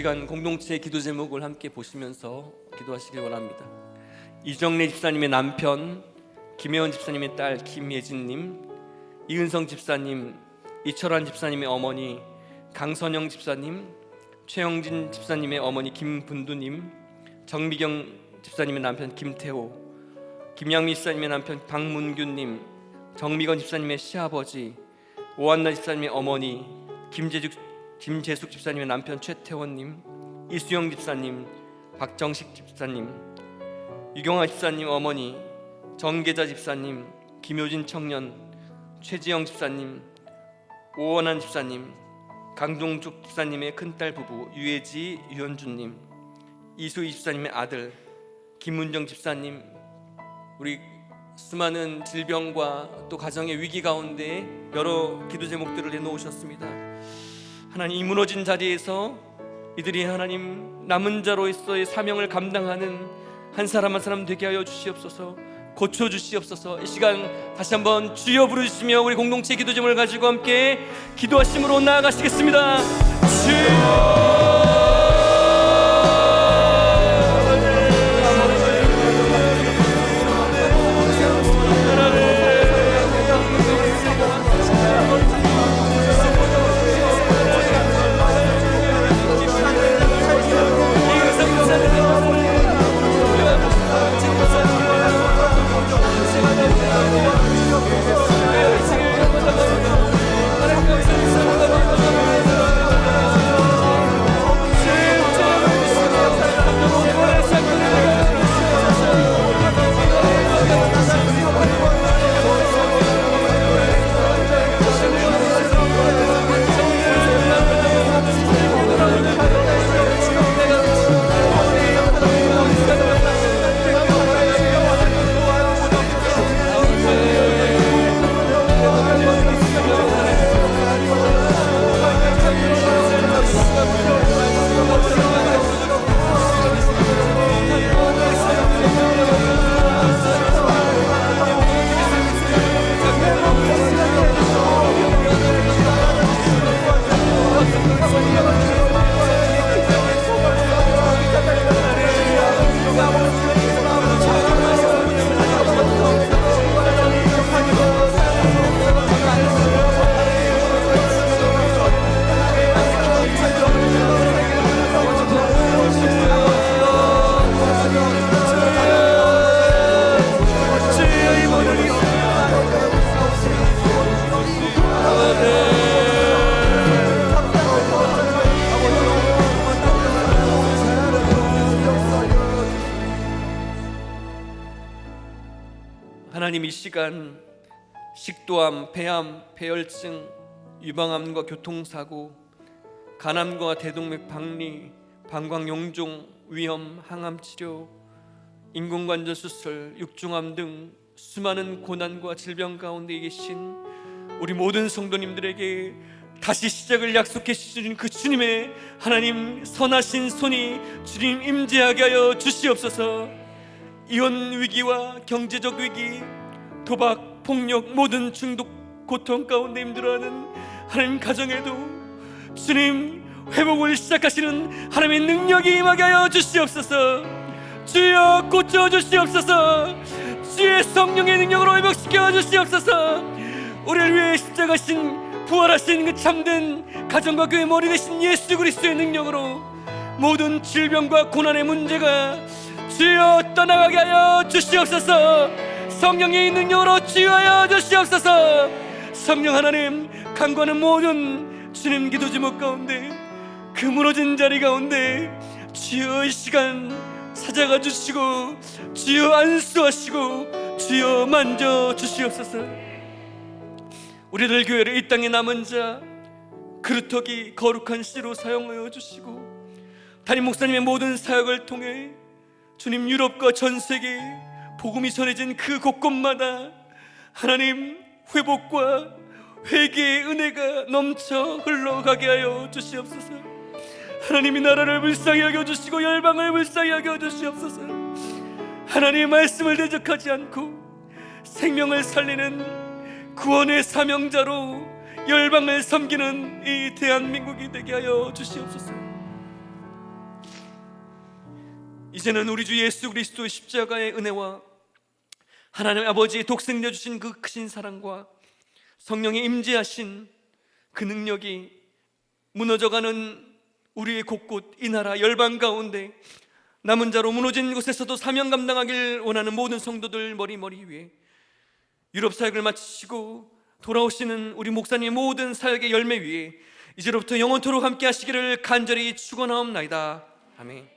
시간 공동체의 기도 제목을 함께 보시면서 기도하시길 원합니다. 이정래 집사님의 남편, 김혜원 집사님의 딸 김예진님, 이은성 집사님, 이철환 집사님의 어머니 강선영 집사님, 최영진 집사님의 어머니 김분두님, 정미경 집사님의 남편 김태호, 김양미 집사님의 남편 박문규님, 정미건 집사님의 시아버지, 오한나 집사님의 어머니 김재숙 집사님의 남편 최태원님, 이수영 집사님, 박정식 집사님, 유경아 집사님 어머니, 정계자 집사님, 김효진 청년, 최지영 집사님, 오원한 집사님, 강종죽 집사님의 큰딸 부부 유혜지, 유현주님, 이수희 집사님의 아들 김문정 집사님, 우리 수많은 질병과 또 가정의 위기 가운데 여러 기도 제목들을 내놓으셨습니다. 하나님, 이 무너진 자리에서 이들이 하나님 남은 자로서의 사명을 감당하는 한 사람 한 사람 되게 하여 주시옵소서. 고쳐 주시옵소서. 이 시간 다시 한번 주여 부르시며 우리 공동체 기도 제목을 가지고 함께 기도하심으로 나아가시겠습니다. 주여. 하나님, 이 시간 식도암, 폐암, 폐혈증, 유방암과 교통사고, 간암과 대동맥 박리, 방광용종, 위염, 항암치료, 인공관절 수술, 육중암 등 수많은 고난과 질병 가운데 계신 우리 모든 성도님들에게 다시 시작을 약속해 주신 그 주님의 하나님 선하신 손이 주님 임재하게 하여 주시옵소서. 이혼 위기와 경제적 위기, 도박, 폭력, 모든 중독, 고통 가운데 힘들어하는 하나님 가정에도 주님 회복을 시작하시는 하나님의 능력이 임하게 하여 주시옵소서. 주여 고쳐 주시옵소서. 주의 성령의 능력으로 회복시켜 주시옵소서. 우리를 위해 십자가신 부활하신 그 참된 가정과 교회 머리 되신 예수 그리스도의 능력으로 모든 질병과 고난의 문제가 주여 떠나가게 하여 주시옵소서. 성령의 능력으로 치유하여 주시옵소서. 성령 하나님, 간구하는 모든 주님 기도 제목 가운데 그 무너진 자리 가운데 주여 이 시간 찾아가 주시고 주여 안수하시고 주여 만져 주시옵소서. 우리들 교회를 이 땅에 남은 자 그루터기 거룩한 씨로 사용하여 주시고 담임 목사님의 모든 사역을 통해 주님 유럽과 전 세계 복음이 전해진 그 곳곳마다 하나님 회복과 회개의 은혜가 넘쳐 흘러가게 하여 주시옵소서. 하나님이 나라를 불쌍히 여겨주시고 열방을 불쌍히 여겨주시옵소서. 하나님의 말씀을 대적하지 않고 생명을 살리는 구원의 사명자로 열방을 섬기는 이 대한민국이 되게 하여 주시옵소서. 이제는 우리 주 예수 그리스도 십자가의 은혜와 하나님 아버지의 독생자 주신 그 크신 사랑과 성령의 임재하신 그 능력이 무너져가는 우리의 곳곳 이 나라 열방 가운데 남은 자로 무너진 곳에서도 사명 감당하길 원하는 모든 성도들 머리 위에 유럽 사역을 마치시고 돌아오시는 우리 목사님의 모든 사역의 열매 위에 이제로부터 영원토록 함께 하시기를 간절히 축원하옵나이다. 아멘.